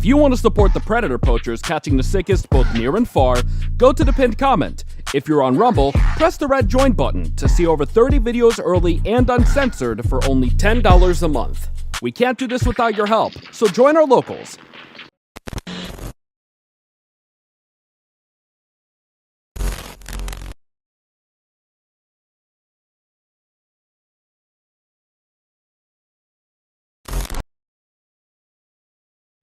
If you want to support the predator poachers catching the sickest both near and far, go to the pinned comment. If you're on Rumble, press the red join button to see over 30 videos early and uncensored for only $10 a month. We can't do this without your help, so join our locals.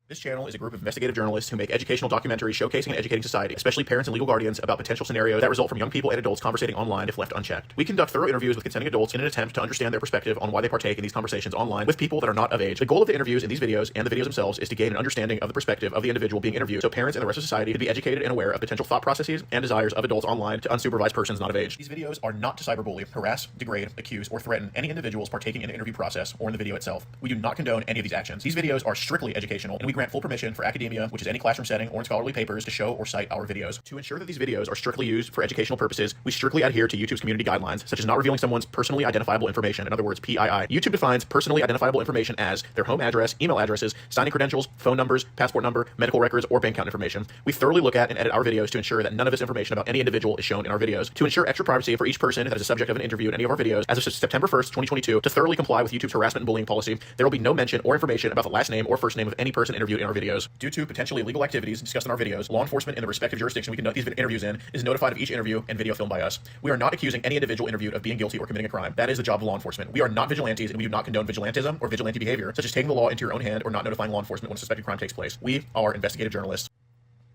This channel is a group of investigative journalists who make educational documentaries showcasing and educating society, especially parents and legal guardians, about potential scenarios that result from young people and adults conversating online if left unchecked. We conduct thorough interviews with consenting adults in an attempt to understand their perspective on why they partake in these conversations online with people that are not of age. The goal of the interviews in these videos and the videos themselves is to gain an understanding of the perspective of the individual being interviewed, so parents and the rest of society can be educated and aware of potential thought processes and desires of adults online to unsupervised persons not of age. These videos are not to cyberbully, harass, degrade, accuse, or threaten any individuals partaking in the interview process or in the video itself. We do not condone any of these actions. These videos are strictly educational, and we grant full permission for academia, which is any classroom setting or in scholarly papers, to show or cite our videos. To ensure that these videos are strictly used for educational purposes, we strictly adhere to YouTube's community guidelines, such as not revealing someone's personally identifiable information, in other words, PII. YouTube defines personally identifiable information as their home address, email addresses, signing credentials, phone numbers, passport number, medical records, or bank account information. We thoroughly look at and edit our videos to ensure that none of this information about any individual is shown in our videos. To ensure extra privacy for each person that is a subject of an interview in any of our videos, as of September 1st, 2022, to thoroughly comply with YouTube's harassment and bullying policy, there will be no mention or information about the last name or first name of any person interviewed in our videos. Due to potentially illegal activities discussed in our videos, law enforcement in the respective jurisdiction we conduct these interviews in is notified of each interview and video filmed by us. We are not accusing any individual interviewed of being guilty or committing a crime. That is the job of law enforcement. We are not vigilantes, and we do not condone vigilantism or vigilante behavior, such as taking the law into your own hand or not notifying law enforcement when a suspected crime takes place. We are investigative journalists.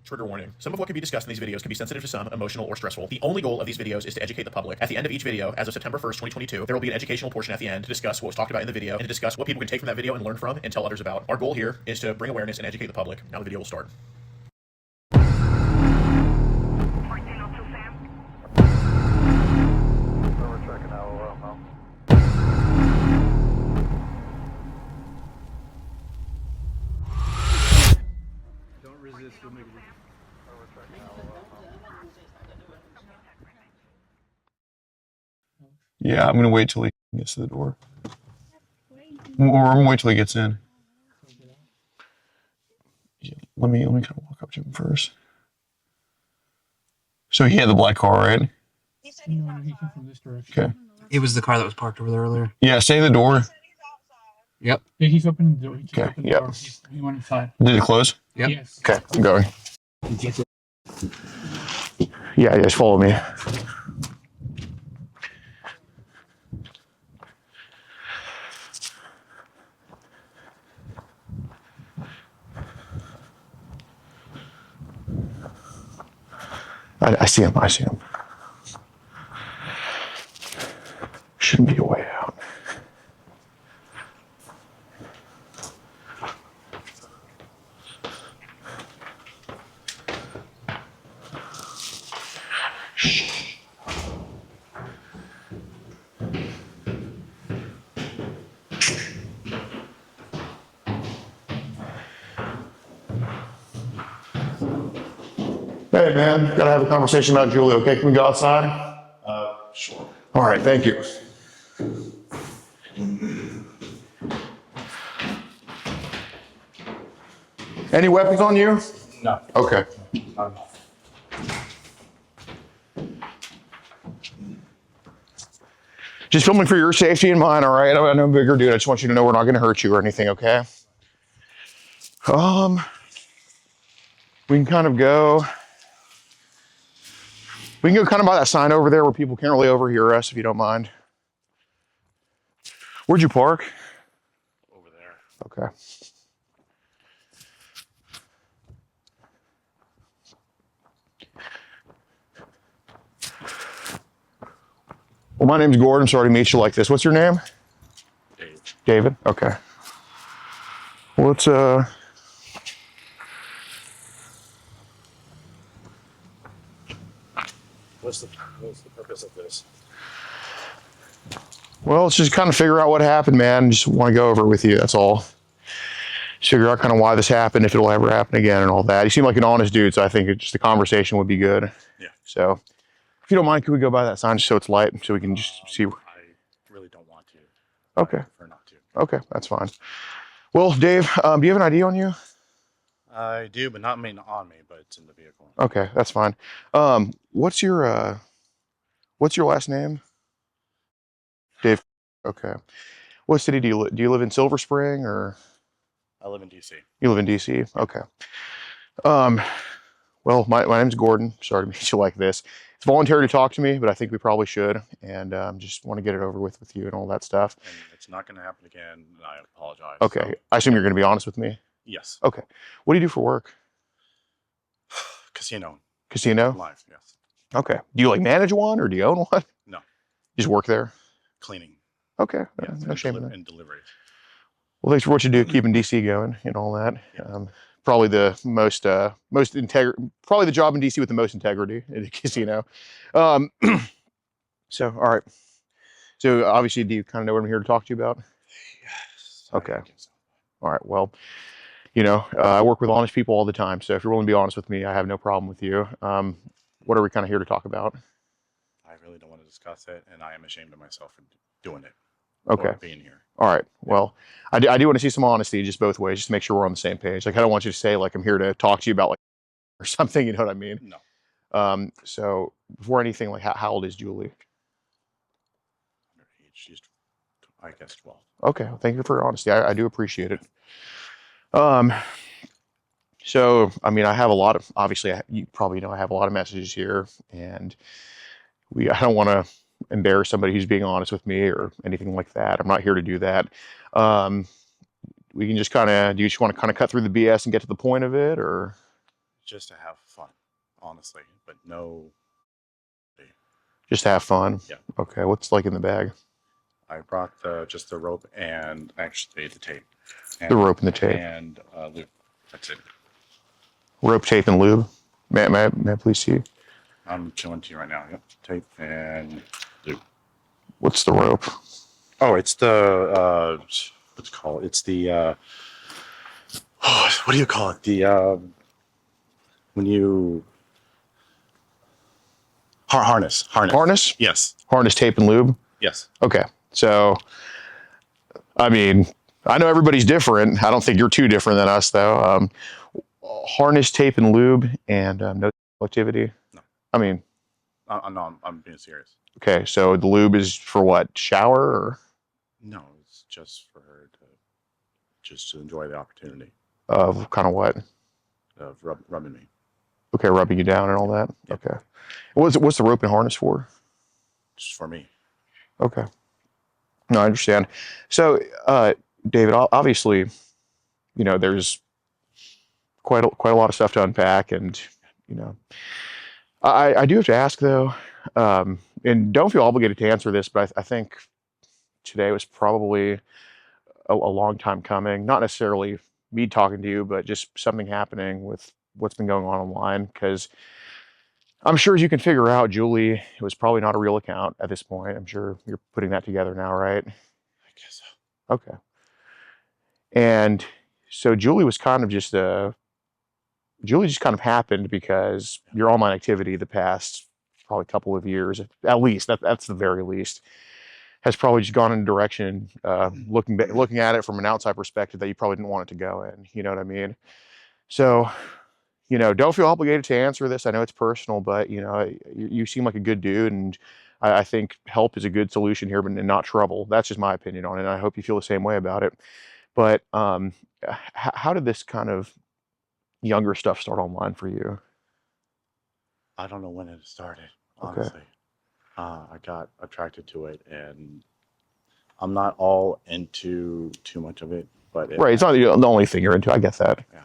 Trigger warning. Some of what can be discussed in these videos can be sensitive to some, emotional, or stressful. The only goal of these videos is to educate the public. At the end of each video, as of September 1st, 2022, there will be an educational portion at the end to discuss what was talked about in the video and to discuss what people can take from that video and learn from and tell others about. Our goal here is to bring awareness and educate the public. Now the video will start. Yeah, I'm gonna wait till he gets to the door. Or I'm gonna wait till he gets in. Yeah, let me kind of walk up to him first. So he had the black car, right? No, he came from this direction. Okay. It was the car that was parked over there earlier. Yeah, stay the door. Yep. Yeah, he's opening the door. Okay, yep. He went inside. Did it close? Yep. Yes. Okay, I'm going. Yeah, just follow me. I see him. I see him. Shouldn't be a way out. Shh. Hey man, gotta have a conversation about Julie, okay? Can we go outside? Sure. All right, thank you. Any weapons on you? No. Okay. Just filming for your safety and mine, all right? I'm no bigger dude. I just want you to know we're not gonna hurt you or anything, okay? We can kind of go. We can go kind of by that sign over there where people can't really overhear us, if you don't mind. Where'd you park? Over there. Okay. Well, my name's Gordon. I'm sorry to meet you like this. What's your name? Dave. David? Okay. Well, let's, What's the purpose of this? well, let's just kind of figure out what happened, man. Just want to go over it with you. That's all. Just figure out kind of why this happened, if it'll ever happen again and all that. You seem like an honest dude, so I think just the conversation would be good. Yeah. So if you don't mind, could we go by that sign just so it's light so we can just see? I really don't want to. Okay. I prefer not to. Okay, that's fine. Well, Dave, do you have an ID on you? I do, but not on me, but it's in the vehicle. Okay, that's fine. What's your last name? Dave. Okay. What city do you live? Do you live in Silver Spring or I live in DC. you live in DC? Okay. Um, well, my name's Gordon. Sorry to meet you like this. It's voluntary to talk to me, but I think we probably should, and just want to get it over with you and all that stuff. And it's not going to happen again. And I apologize. Okay. So, I assume you're going to be honest with me. yes. Okay. What do you do for work? Casino. Casino? Live, yes. Okay. Do you like manage one or do you own one? No. You just work there? Cleaning. Okay. Yes, No shame in that. and deliveries. Well, thanks for what you do, keeping DC going and all that. Yeah. Probably the probably the job in DC with the most integrity in the casino. So, all right. So obviously, do you kind of know what I'm here to talk to you about? Yes. Okay. I think so. All right. Well, I work with honest people all the time. So if you're willing to be honest with me, I have no problem with you. What are we kind of here to talk about? I really don't want to discuss it, and I am ashamed of myself for doing it. Okay. Or being here. All right. Well, I do want to see some honesty, just both ways, just to make sure we're on the same page. Like, I don't want you to say like I'm here to talk to you about like or something. You know what I mean? No. So before anything, like, how old is Julie? Underage. She's, I guess, 12. Okay. Well, thank you for your honesty. I do appreciate it. So I mean, I have a lot of obviously you probably know I have a lot of messages here, and I don't want to embarrass somebody who's being honest with me or anything like that. I'm not here to do that. We can just do you just want to kind of cut through the BS and get to the point of it, or Just to have fun, honestly, but no. just to have fun? Yeah. Okay. What's like in the bag? I brought just the rope and actually the tape. And, The rope and the tape. And lube. That's it. Rope, tape, and lube. May I please see? I'm showing to you right now. Yep. Tape and lube. What's the rope? Oh, it's the what's it called? It's the what do you call it? The when you harness. Harness? Yes. Harness, tape, and lube? Yes. Okay. So, I mean, I know everybody's different. I don't think you're too different than us, though. Harness, tape, and lube, and no activity? No. I mean... I'm being serious. Okay, so the lube is for what? Shower or? No, it's just for her to enjoy the opportunity Of kind of what? of rubbing me. Okay, rubbing you down and all that? Yeah. Okay. What's the rope and harness for? Just for me. Okay. No, I understand. So, David, obviously, there's quite a lot of stuff to unpack, and I do have to ask though, and don't feel obligated to answer this, but I think today was probably a long time coming. Not necessarily me talking to you, but just something happening with what's been going on online. Because I'm sure, as you can figure out, Julie, it was probably not a real account at this point. I'm sure you're putting that together now, right? I guess so. Okay. And so Julie just kind of happened because your online activity the past probably couple of years, at least, that's the very least, has probably just gone in a direction, looking at it from an outside perspective, that you probably didn't want it to go in. You know what I mean? So, don't feel obligated to answer this. I know it's personal, but you seem like a good dude, and I think help is a good solution here, but not trouble. That's just my opinion on it, and I hope you feel the same way about it. But how did this kind of younger stuff start online for you? I don't know when it started, Okay. honestly. I got attracted to it, and I'm not all into too much of it, but Right, it's not the only thing you're into. I get that. Yeah.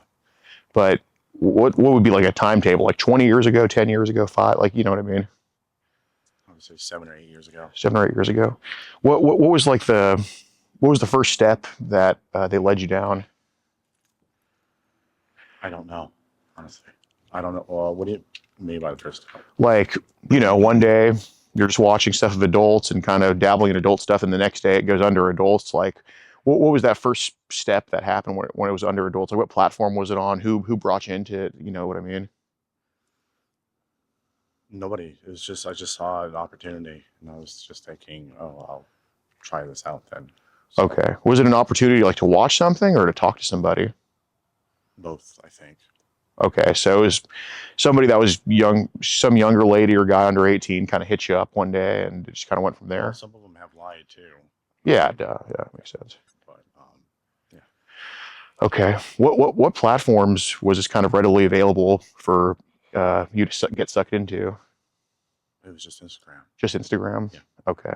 But what would be like a timetable? Like 20 years ago, 10 years ago, 5? Like, you know what I mean? I would say 7 or 8 years ago. 7 or 8 years ago. What was like what was the first step that they led you down? I don't know, honestly. I don't know. What do you mean by the first step? Like, one day you're just watching stuff of adults and kind of dabbling in adult stuff, and the next day it goes under adults. Like, what was that first step that happened when it was under adults? Like, what platform was it on? Who brought you into it? You know what I mean? Nobody. It was just, I just saw an opportunity, and I was just thinking, oh, I'll try this out then. So, Okay. Was it an opportunity like to watch something or to talk to somebody? Both, I think. Okay, so it was somebody that was young, some younger lady or guy under 18 kind of hit you up one day and it just kind of went from there. Well, some of them have lied too. Yeah, duh, yeah, makes sense. But yeah. Okay, what platforms was this kind of readily available for you to get sucked into? It was just Instagram. Just Instagram? Yeah. Okay.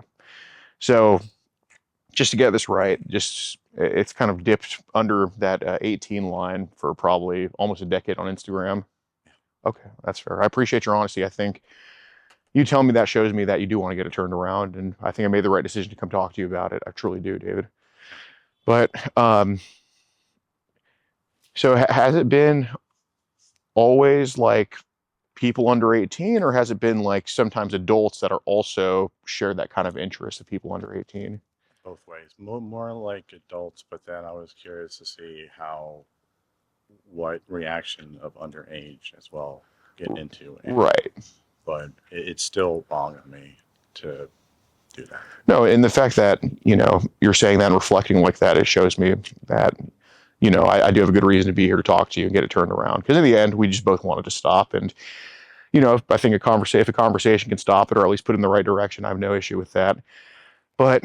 So just to get this right, just it's kind of dipped under that 18 line for probably almost a decade on Instagram. Yeah. Okay, that's fair. I appreciate your honesty. I think you telling me that shows me that you do want to get it turned around, and I think I made the right decision to come talk to you about it. I truly do, David. But so has it been always like people under 18, or has it been like sometimes adults that are also share that kind of interest of people under 18? Both ways. More like adults, but then I was curious to see what reaction of underage as well get into. Right. But it still bothered me to do that. No, and the fact that, you're saying that and reflecting like that, it shows me that, I do have a good reason to be here to talk to you and get it turned around. Because in the end, we just both wanted to stop. And, I think if a conversation can stop it or at least put it in the right direction, I have no issue with that. But,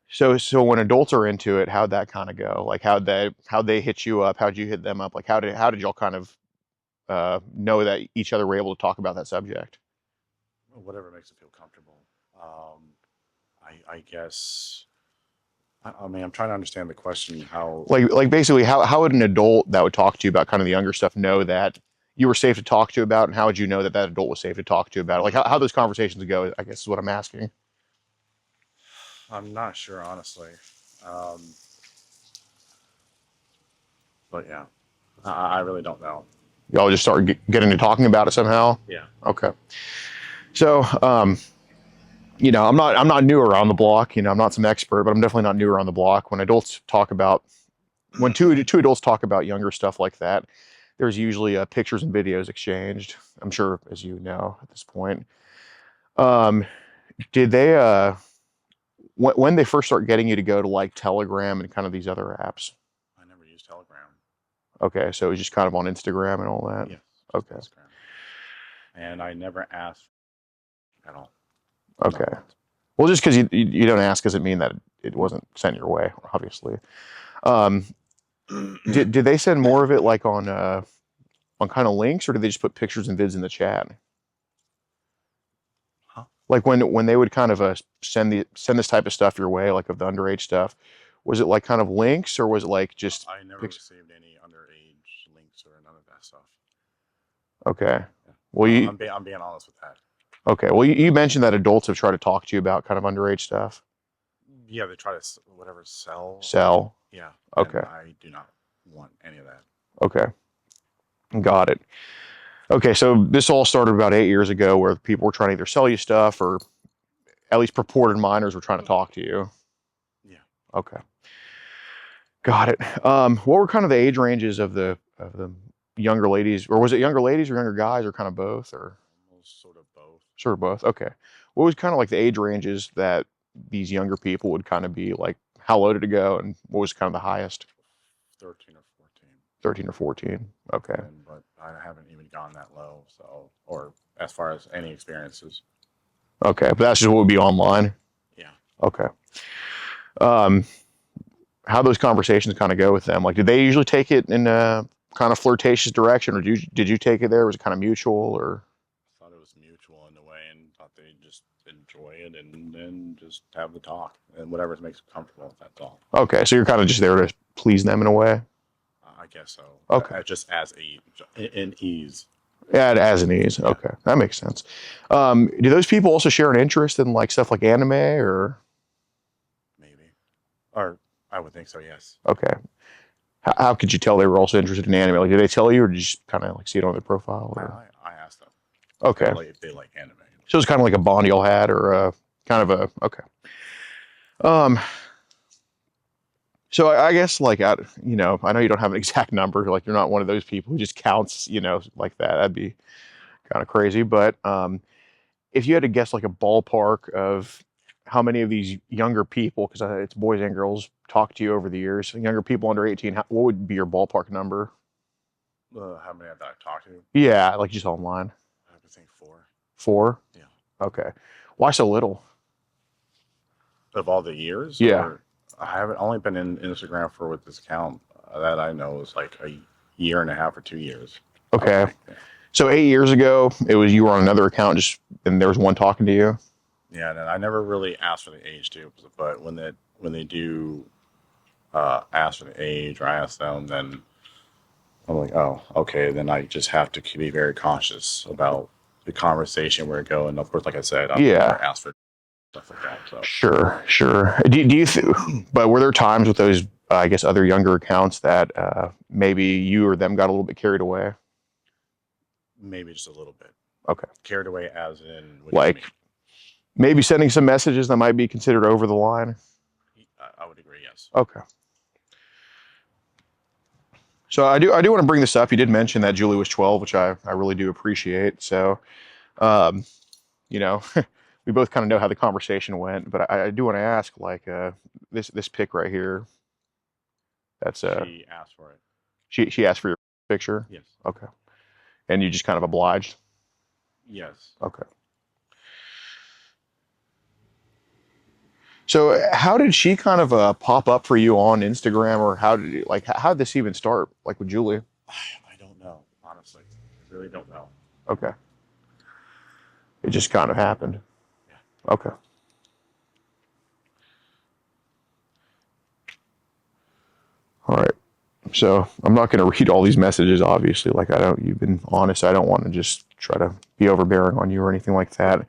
so when adults are into it, how'd that kind of go? Like how'd they hit you up? How'd you hit them up? Like how did y'all kind of know that each other were able to talk about that subject? Whatever makes it feel comfortable. I guess. I mean, I'm trying to understand the question. How like basically how would an adult that would talk to you about kind of the younger stuff know that you were safe to talk to about, and how would you know that adult was safe to talk to about it? Like how those conversations go, I guess is what I'm asking. I'm not sure, honestly. But yeah, I really don't know. Y'all just start getting to talking about it somehow? Yeah. Okay. So, I'm not new around the block. I'm not some expert, but I'm definitely not new around the block. When two adults talk about younger stuff like that, there's usually pictures and videos exchanged. I'm sure, as you know, at this point. Did they, when they first start getting you to go to like Telegram and kind of these other apps? I never used Telegram. Okay, so it was just kind of on Instagram and all that? Yeah. Okay. Instagram. And I never asked at all. Okay. Well, just because you don't ask doesn't mean that it wasn't sent your way, obviously. Did they send more of it like on kind of links, or did they just put pictures and vids in the chat? Huh? Like when they would kind of send this type of stuff your way, like of the underage stuff, was it like kind of links, or was it like just? I never received any underage links or none of that stuff. Okay. Well, I'm being honest with that. Okay. Well, you mentioned that adults have tried to talk to you about kind of underage stuff. Yeah, they try to sell. Sell. Yeah. Okay. I do not want any of that. Okay. Got it. Okay, so this all started about 8 years ago, where people were trying to either sell you stuff, or at least purported minors were trying to talk to you. Yeah. Okay. Got it. What were kind of the age ranges of the younger ladies, or was it younger ladies or younger guys, or kind of both, or? Almost sort of both. Sort of both. Okay. What was kind of like the age ranges that these younger people would kind of be like? How low did it go, and what was kind of the highest? 13 or 14. 13 or 14. Okay. But I haven't even gone that low, or as far as any experiences. Okay, but that's just what would be online? Yeah. Okay. How those conversations kind of go with them? Like, did they usually take it in a kind of flirtatious direction, or did you take it there? Was it kind of mutual, or? I thought it was mutual in a way, and thought they'd just enjoy it and then just have the talk, and whatever makes them comfortable, that's all. Okay, so you're kind of just there to please them in a way? I guess so. Okay. Just as in ease. Yeah, as an ease. Okay, that makes sense. Do those people also share an interest in like stuff like anime, or? Maybe. Or I would think so, yes. Okay. How could you tell they were also interested in anime? Like, did they tell you, or did you just kind of like see it on their profile? Or? I asked them. Okay. If they like anime. So it's kind of like a bond y'all had, or kind of a, okay. So I guess like, I know you don't have an exact number, like you're not one of those people who just counts, like that. That'd be kind of crazy. But if you had to guess like a ballpark of how many of these younger people, because it's boys and girls, talk to you over the years, younger people under 18, what would be your ballpark number? How many have I talked to? Yeah, like just online. I would think 4. 4? Yeah. Okay. Why so little? Of all the years? Yeah. Or I haven't only been in Instagram for with this account that I know is like a year and a half or 2 years. Okay. Yeah. So 8 years ago, it was you were on another account, and there was one talking to you. Yeah, and I never really asked for the age too, but when they do ask for the age or I ask them, then I'm like, oh, okay. Then I just have to be very cautious about the conversation where it go. And of course, like I said, I've never asked for stuff like that. So Sure. Do you? But were there times with those, I guess, other younger accounts that maybe you or them got a little bit carried away? maybe just a little bit. Okay. Carried away as in what do you Like mean? maybe sending some messages that might be considered over the line. I would agree. Yes. Okay. So I do want to bring this up. You did mention that Julie was 12, which I really do appreciate. So, you know, we both kind of know how the conversation went, but I do want to ask, like, this pic right here. That's She asked for it. she asked for your picture. Yes. Okay. And you just kind of obliged. Yes. Okay. So how did she kind of pop up for you on Instagram, or how did this even start? Like with Julie? I don't know, honestly. I really don't know. Okay. It just kind of happened. Yeah. Okay. All right. So I'm not going to read all these messages, obviously. Like you've been honest. I don't want to just try to be overbearing on you or anything like that.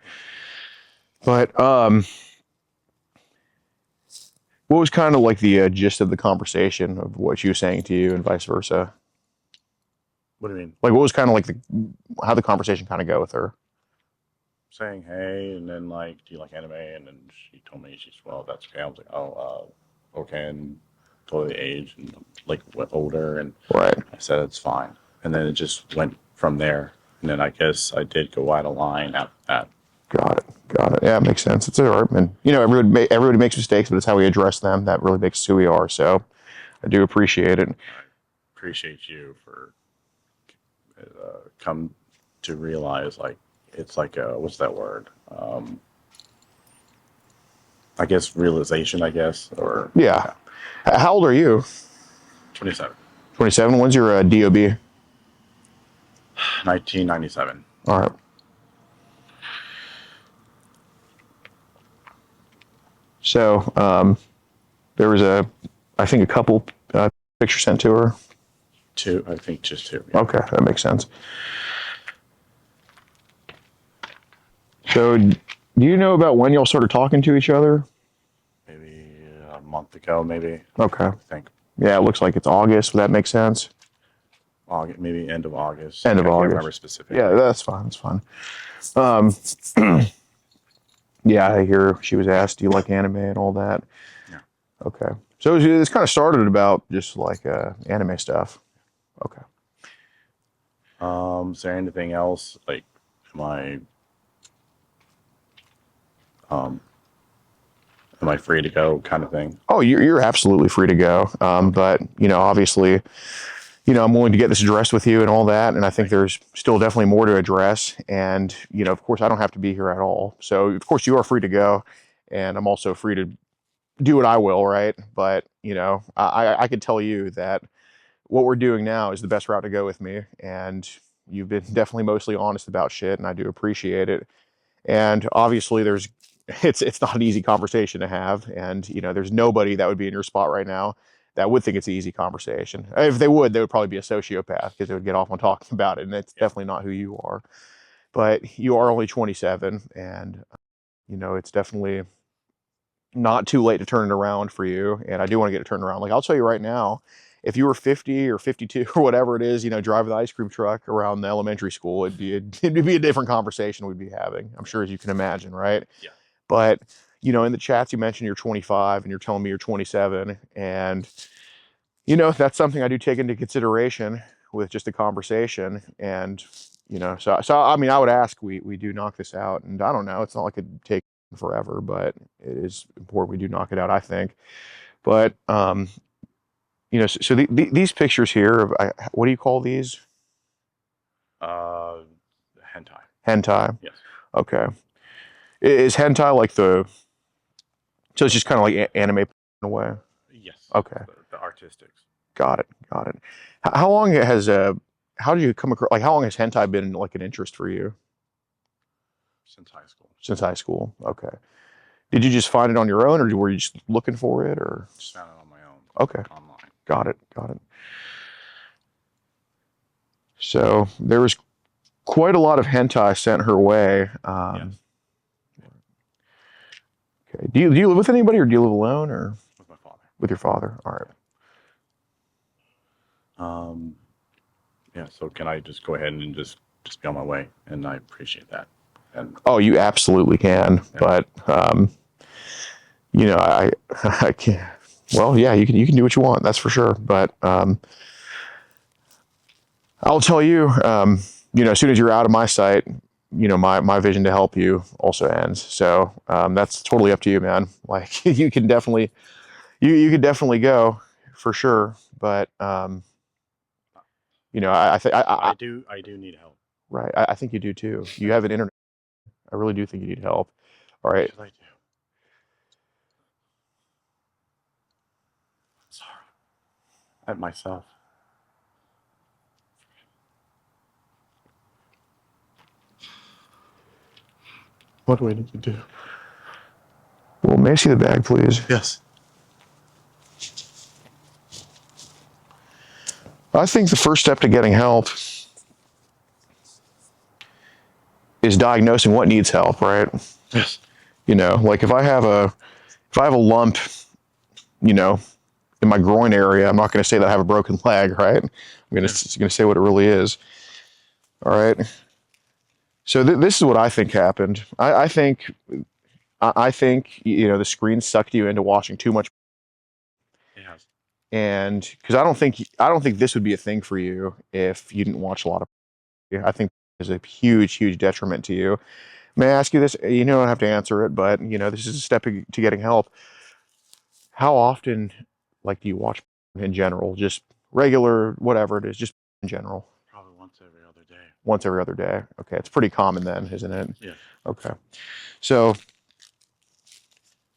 But what was kind of like the gist of the conversation of what she was saying to you and vice versa? What do you mean? Like, what was kind of like how the conversation kind of go with her? Saying hey, and then like, do you like anime? And then she told me she's 12. That's okay. I was like, oh, okay, and told her the age and like what older, and Right. I said it's fine. And then it just went from there. And then I guess I did go out of line after that. Got it. Yeah, it makes sense. It's all right, man. You know, everybody makes mistakes, but it's how we address them that really makes us who we are. So I do appreciate it. I appreciate you for come to realize like it's like what's that word? I guess realization. I guess or Yeah. How old are you? 27. 27. When's your DOB? 1997. All right. So there was I think a couple pictures sent to her. 2, I think just 2. Yeah. Okay, that makes sense. So do you know about when y'all started talking to each other? Maybe a month ago, maybe. Okay. I think Yeah, it looks like it's August. Would that make sense? August, maybe end of August. End of I can't August. remember specifically. Yeah, that's fine. That's fine. Yeah, I hear she was asked, "Do you like anime and all that?" Yeah. Okay. So it's kind of started about just like anime stuff. Okay. Is there anything else? Like, am I free to go kind of thing? Oh, you're absolutely free to go. But you know, obviously, you know, I'm willing to get this addressed with you and all that. And I think there's still definitely more to address. And, you know, of course, I don't have to be here at all. So, of course, you are free to go. And I'm also free to do what I will, right? But, you know, I could tell you that what we're doing now is the best route to go with me. And you've been definitely mostly honest about shit. And I do appreciate it. And obviously, it's not an easy conversation to have. And, you know, there's nobody that would be in your spot right now that would think it's an easy conversation. If they would probably be a sociopath because they would get off on talking about it. And it's definitely not who you are. But you are only 27. And, you know, it's definitely not too late to turn it around for you. And I do want to get it turned around. Like, I'll tell you right now, if you were 50 or 52 or whatever it is, you know, driving the ice cream truck around the elementary school, it'd be a different conversation we'd be having. I'm sure, as you can imagine, right? Yeah. But, you know, in the chats, you mentioned you're 25 and you're telling me you're 27. And, you know, that's something I do take into consideration with just a conversation. And, you know, so I mean, I would ask, we do knock this out. And I don't know, it's not like it'd take forever, but it is important we do knock it out, I think. But you know, so these pictures here of what do you call these? Hentai. Hentai. Yes. Okay. Is hentai like the? So it's just kind of like anime in a way. Yes. Okay. The artistics. Got it. Got it. How long has how did you come across, like, how long has hentai been like an interest for you? Since high school. Since high school. Okay. Did you just find it on your own, or were you just looking for it, or? Just found it on my own. Okay. Online. Got it. Got it. So there was quite a lot of hentai sent her way. Yes. Okay. Do you live with anybody, or do you live alone, or With my father. with your father? All right. Yeah. So can I just go ahead and just be on my way? And I appreciate that. And Oh, you absolutely can. Yeah. But you know, I can't. Well, yeah, you can do what you want. That's for sure. But I'll tell you, you know, as soon as you're out of my sight, you know, my vision to help you also ends. So that's totally up to you, man. Like you can definitely, you could definitely go for sure. But you know, I think I do need help. right. I think you do too. You have an internet. I really do think you need help. All right. Because I do. I'm sorry. At myself. What do I need to do? Well, may I see the bag, please? Yes. I think the first step to getting help is diagnosing what needs help, right? Yes. You know, like if I have a lump, you know, in my groin area, I'm not going to say that I have a broken leg, right? I'm going to say what it really is. All right. So this is what I think happened. I think you know, the screen sucked you into watching too much. Yes. And because I don't think this would be a thing for you if you didn't watch a lot of. I think is a huge detriment to you. May I ask you this? You don't have to answer it, but you know, this is a step to getting help. How often, like, do you watch in general? Just regular, whatever it is, just in general. Probably once every other day. Once every other day. Okay, it's pretty common then, isn't it? Yeah. Okay. So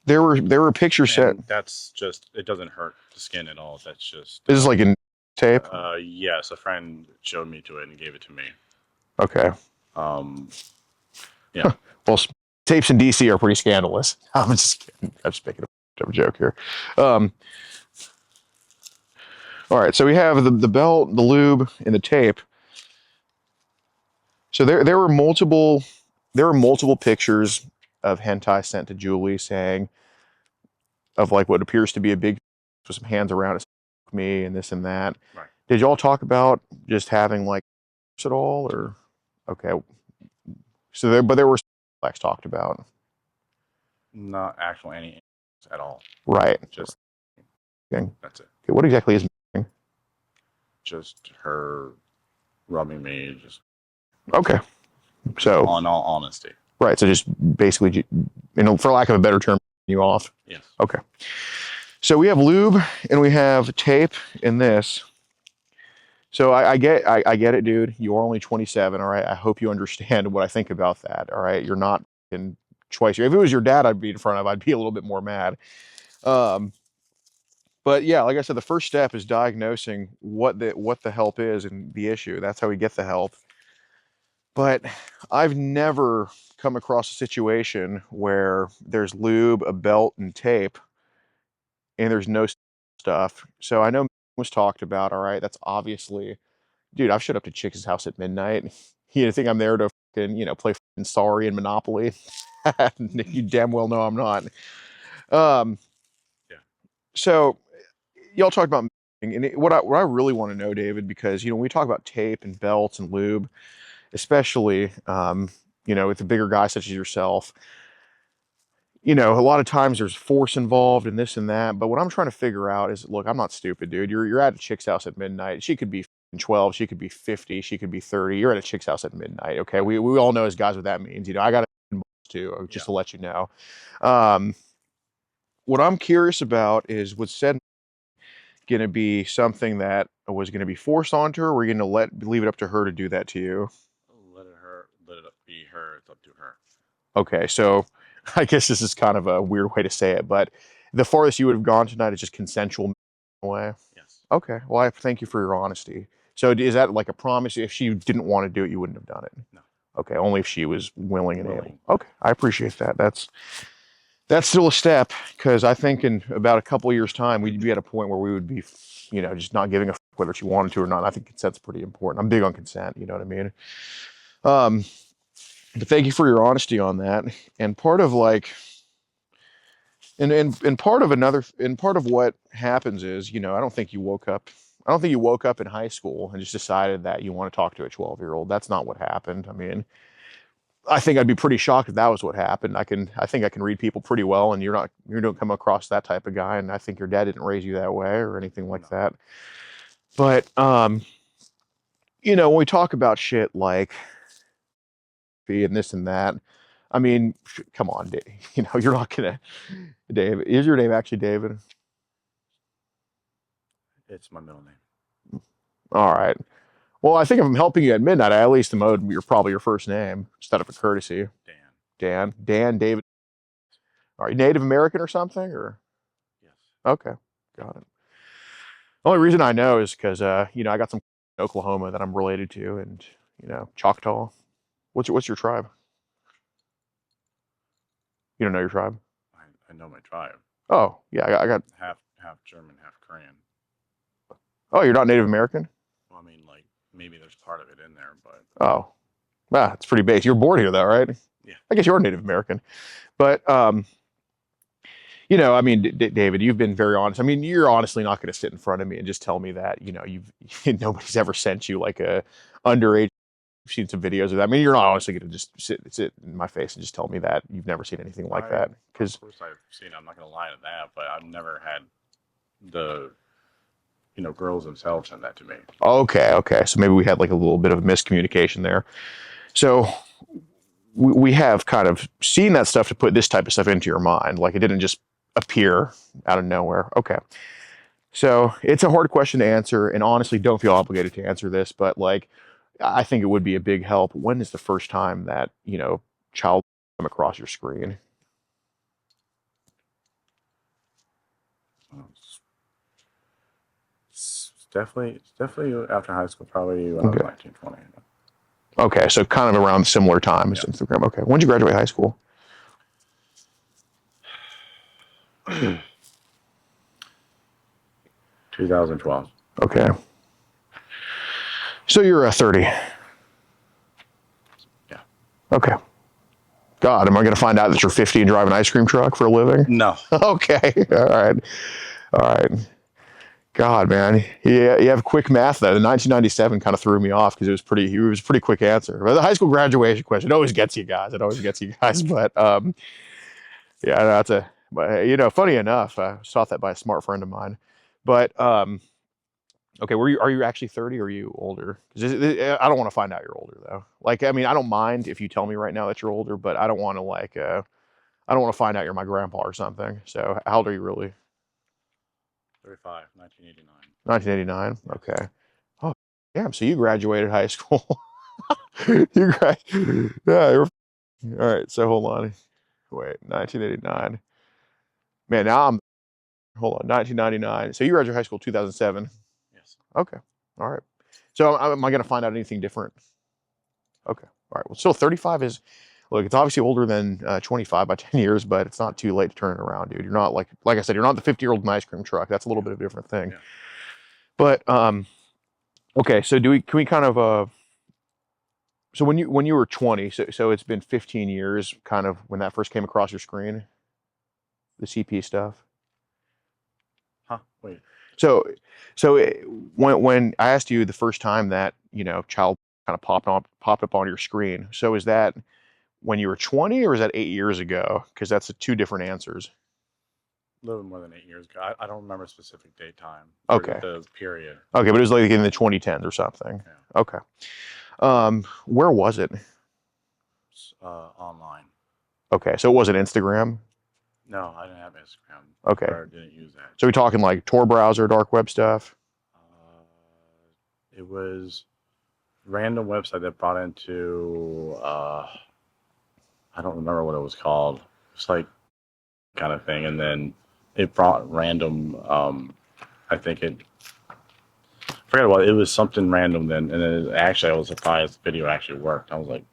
there were pictures set. And that's just, it doesn't hurt the skin at all. That's just. This is like in tape. Yes, a friend showed me to it and gave it to me. Okay. Yeah. Well, tapes in DC are pretty scandalous. I'm just kidding. I'm just making a joke here. All right, so we have the belt, the lube, and the tape. So there were multiple pictures of hentai sent to Julie saying of like what appears to be a big with some hands around it, me and this and that. Right. Did y'all talk about just having like at all, or okay? So there were flags talked about. Not actual any at all. Right. Just. Okay. That's it. Okay, what exactly is? Just her rubbing me. Just. Okay. So. On all honesty. Right. So just basically, you know, for lack of a better term, you off. Yes. Okay. So we have lube and we have tape in this. So I get it, dude. You're only 27. All right. I hope you understand what I think about that. All right. You're not in twice. If it was your dad, I'd be in front of. I'd be a little bit more mad. But yeah, like I said, the first step is diagnosing what the help is and the issue. That's how we get the help. But I've never come across a situation where there's lube, a belt, and tape, and there's no stuff. So I know was talked about. All right, that's obviously, dude. I've showed up to chicks' house at midnight. You think I'm there to fucking, you know, play fucking Sorry and Monopoly? You damn well know I'm not. Yeah. So y'all talked about, and what I really want to know, David, because you know when we talk about tape and belts and lube, especially you know, with a bigger guy such as yourself, you know, a lot of times there's force involved and this and that. But what I'm trying to figure out is, look, I'm not stupid, dude. You're at a chick's house at midnight. She could be 12, she could be 50, she could be 30. You're at a chick's house at midnight. Okay, we all know as guys what that means. You know, I got too, just Yeah. to let you know. What I'm curious about is, was said going to be something that was going to be forced onto her, or we're going to leave it up to her to do that to you? Let it be her. It's up to her. Okay, so I guess this is kind of a weird way to say it, but the farthest you would have gone tonight is just consensual way. Yes. Okay, well, I thank you for your honesty. So is that like a promise? If she didn't want to do it, you wouldn't have done it? No. Okay, only if she was willing and able. Willing. Okay, I appreciate that. That's still a step, because I think in about a couple of years' time, we'd be at a point where we would be, just not giving a fuck whether she wanted to or not. I think consent's pretty important. I'm big on consent, you know what I mean? But thank you for your honesty on that. And part of like, and part of what happens is, I don't think you woke up in high school and just decided that you want to talk to a 12-year-old. That's not what happened. I mean, I think I'd be pretty shocked if that was what happened. I think I can read people pretty well, and you don't come across that type of guy. And I think your dad didn't raise you that way or anything like that. But when we talk about shit like and this and that, I mean, come on, you're not gonna. Dave, is your name actually David? It's my middle name. All right. Well, I think if I'm helping you at midnight, I at least am owed probably your first name, just out of a courtesy. Dan, David. Are you Native American or something, or? Yes. Okay, got it. The only reason I know is because I got some in Oklahoma that I'm related to, and Choctaw. What's your tribe? You don't know your tribe? I know my tribe. Oh yeah, I got half German, half Korean. Oh, you're not Native American? Well, I mean, like, maybe there's part of it in there, but. Oh, it's pretty base. You're born here though, right? Yeah. I guess you're Native American, but I mean, David, you've been very honest. I mean, you're honestly not going to sit in front of me and just tell me that nobody's ever sent you like a underage. You've seen some videos of that. I mean, you're not honestly going to just sit in my face and just tell me that you've never seen anything like that. Because of course I've seen. I'm not going to lie to that, but I've never had the girls themselves send that to me. Okay. So maybe we had like a little bit of miscommunication there. So we have kind of seen that stuff to put this type of stuff into your mind. Like it didn't just appear out of nowhere. Okay. So it's a hard question to answer, and honestly don't feel obligated to answer this, but like, I think it would be a big help. When is the first time that, child come across your screen? It's definitely after high school, probably when I was 19, 20. Okay, so kind of around similar time as Instagram. Okay, when did you graduate high school? 2012. Okay. So you're 30. Yeah. Okay. God, am I going to find out that you're 50 and drive an ice cream truck for a living? No. Okay. All right. God, man. Yeah, you have quick math though. The 1997 kind of threw me off because it was a pretty quick answer. But the high school graduation question, it always gets you guys. But yeah, but funny enough, I was taught that by a smart friend of mine. But okay, are you actually 30 or are you older? Because I don't want to find out you're older though. Like, I mean, I don't mind if you tell me right now that you're older, but I don't want to I don't want to find out you're my grandpa or something. So how old are you really? 35, 1989. 1989. Okay. Oh, damn. So you graduated high school. Yeah. All right. So hold on. Wait, 1989. Man, hold on. 1999. So you graduated high school 2007. Yes. Okay. All right. So am I going to find out anything different? Okay. All right. Well, still 35 is, look, it's obviously older than 25 by 10 years, but it's not too late to turn it around, dude. You're not like I said, you're not the 50-year-old in the ice cream truck. That's a little bit of a different thing. Yeah. But, okay. So can we kind of, so when you were 20, so it's been 15 years kind of when that first came across your screen, the CP stuff. Huh? Wait. So when I asked you the first time that, child kind of popped up on your screen. So is that when you were 20 or is that 8 years ago? Because that's two different answers. A little more than 8 years ago. I don't remember a specific date time. Okay. The period. Okay, but it was like in the 2010s or something. Yeah. Okay. Where was it? Online. Okay, so it wasn't Instagram. No, I didn't have Instagram. Okay. Or didn't use that. So we're talking like Tor browser, dark web stuff. It was random website that brought into I don't remember what it was called. It's like kind of thing, and then it brought random. I think it. I forgot what it was. Something random then, and then actually I was surprised the video actually worked. I was like,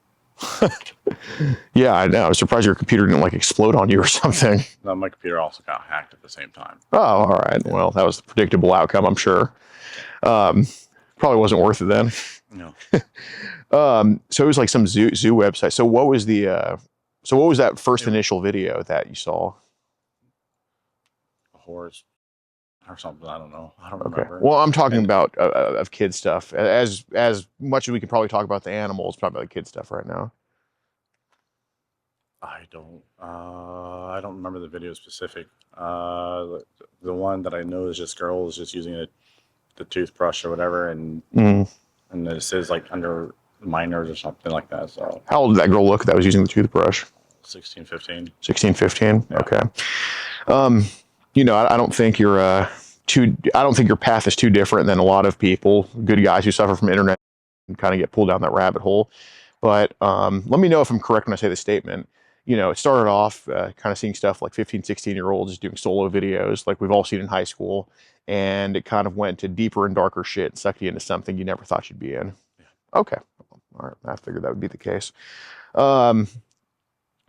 Yeah, I know. I was surprised your computer didn't like explode on you or something. no, my computer also got hacked at the same time. Oh, all right. Well, that was the predictable outcome, I'm sure. Probably wasn't worth it then. No, So it was like some zoo website. So what was that first initial video that you saw? a horse or something. I don't know. I don't Okay. remember. Well, I'm talking about of kid stuff. As much as we can probably talk about the animals, probably like kid stuff right now. I don't remember the video specific. The one that I know is just girls just using the toothbrush or whatever, and it says like under minors or something like that. So How old did that girl look that was using the toothbrush? 16, 15. 16, 15? Yeah. Okay. I don't think I don't think your path is too different than a lot of people, good guys who suffer from internet and kind of get pulled down that rabbit hole. But let me know if I'm correct when I say the statement. It started off kind of seeing stuff like 15, 16-year-olds doing solo videos like we've all seen in high school. And it kind of went to deeper and darker shit and sucked you into something you never thought you'd be in. Yeah. Okay. All right. I figured that would be the case.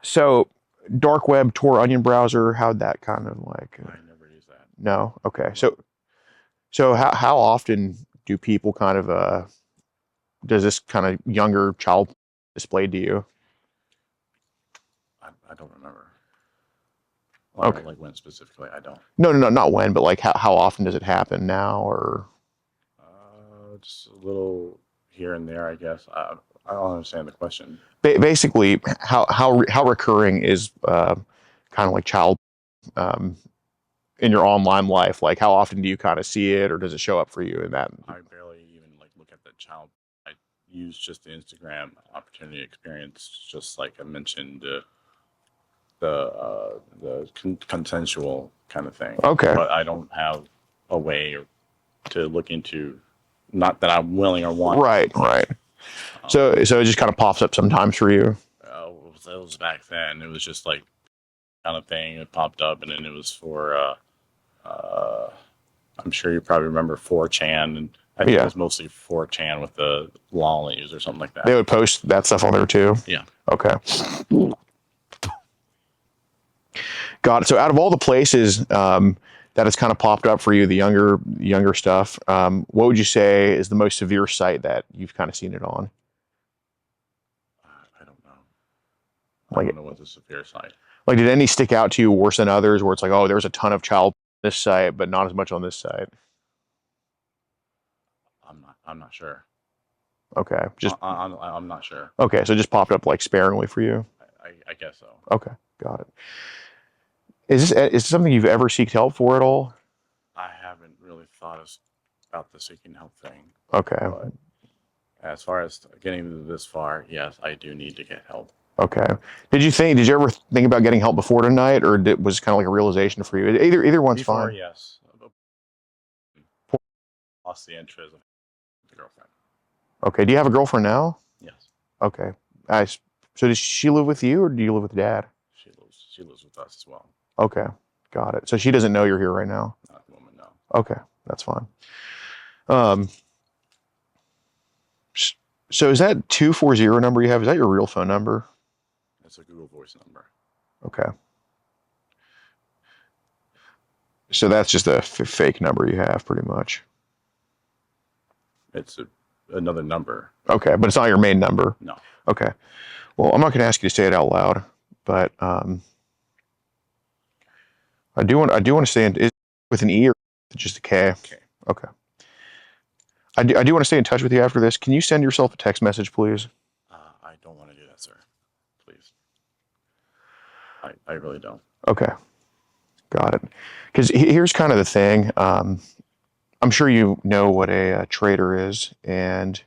So dark web, Tor, Onion browser, how'd that kind of like... I never use that. No? Okay. So how often do people kind of... does this kind of younger child displayed to you? I don't remember. Well, Okay. Like when specifically, I don't. No, not when, but like how often does it happen now or... Just a little here and there, I guess. I don't understand the question. Basically, how recurring is kind of like child in your online life? Like, how often do you kind of see it, or does it show up for you in that? I barely even like look at the child. I use just the Instagram opportunity experience, just like I mentioned, the consensual kind of thing. Okay. But I don't have a way to look into. Not that I'm willing or want. Right. So it just kind of pops up sometimes for you. It was back then. It was just like kind of thing. It popped up, and then it was for. I'm sure you probably remember 4chan, and I think it was mostly 4chan with the lollies or something like that. They would post that stuff on there too. Yeah. Okay. Got it. So out of all the places that has kind of popped up for you, the younger stuff, what would you say is the most severe site that you've kind of seen it on? I don't know. I don't know what the severe site. Like, did any stick out to you worse than others, where it's like, oh, there's a ton of child on this site, but not as much on this site? I'm not sure. Okay. I'm not sure. Okay, so it just popped up like sparingly for you. I guess so. Okay, got it. Is this something you've ever sought help for at all? I haven't really thought about the seeking help thing. Okay. But as far as getting this far, yes, I do need to get help. Okay. Did you ever think about getting help before tonight, or was it kind of like a realization for you? Either one's Before, fine. yes. Lost the interest of the girlfriend. Okay. Do you have a girlfriend now? Yes. Okay. So does she live with you, or do you live with dad? She lives with us as well. Okay. Got it. So she doesn't know you're here right now? Not at the moment, no. Okay. That's fine. So is that 240 number you have? Is that your real phone number? It's a Google Voice number. Okay. So that's just a fake number you have, pretty much. It's another number. Okay, but it's not your main number. No. Okay. Well, I'm not going to ask you to say it out loud, but I do want to stay in. Is it with an E or just a K? K. Okay. I do want to stay in touch with you after this. Can you send yourself a text message, please? I don't want to do that, sir. Please. I really don't. Okay. Got it. Because here's kind of the thing. I'm sure you know what a trader is, and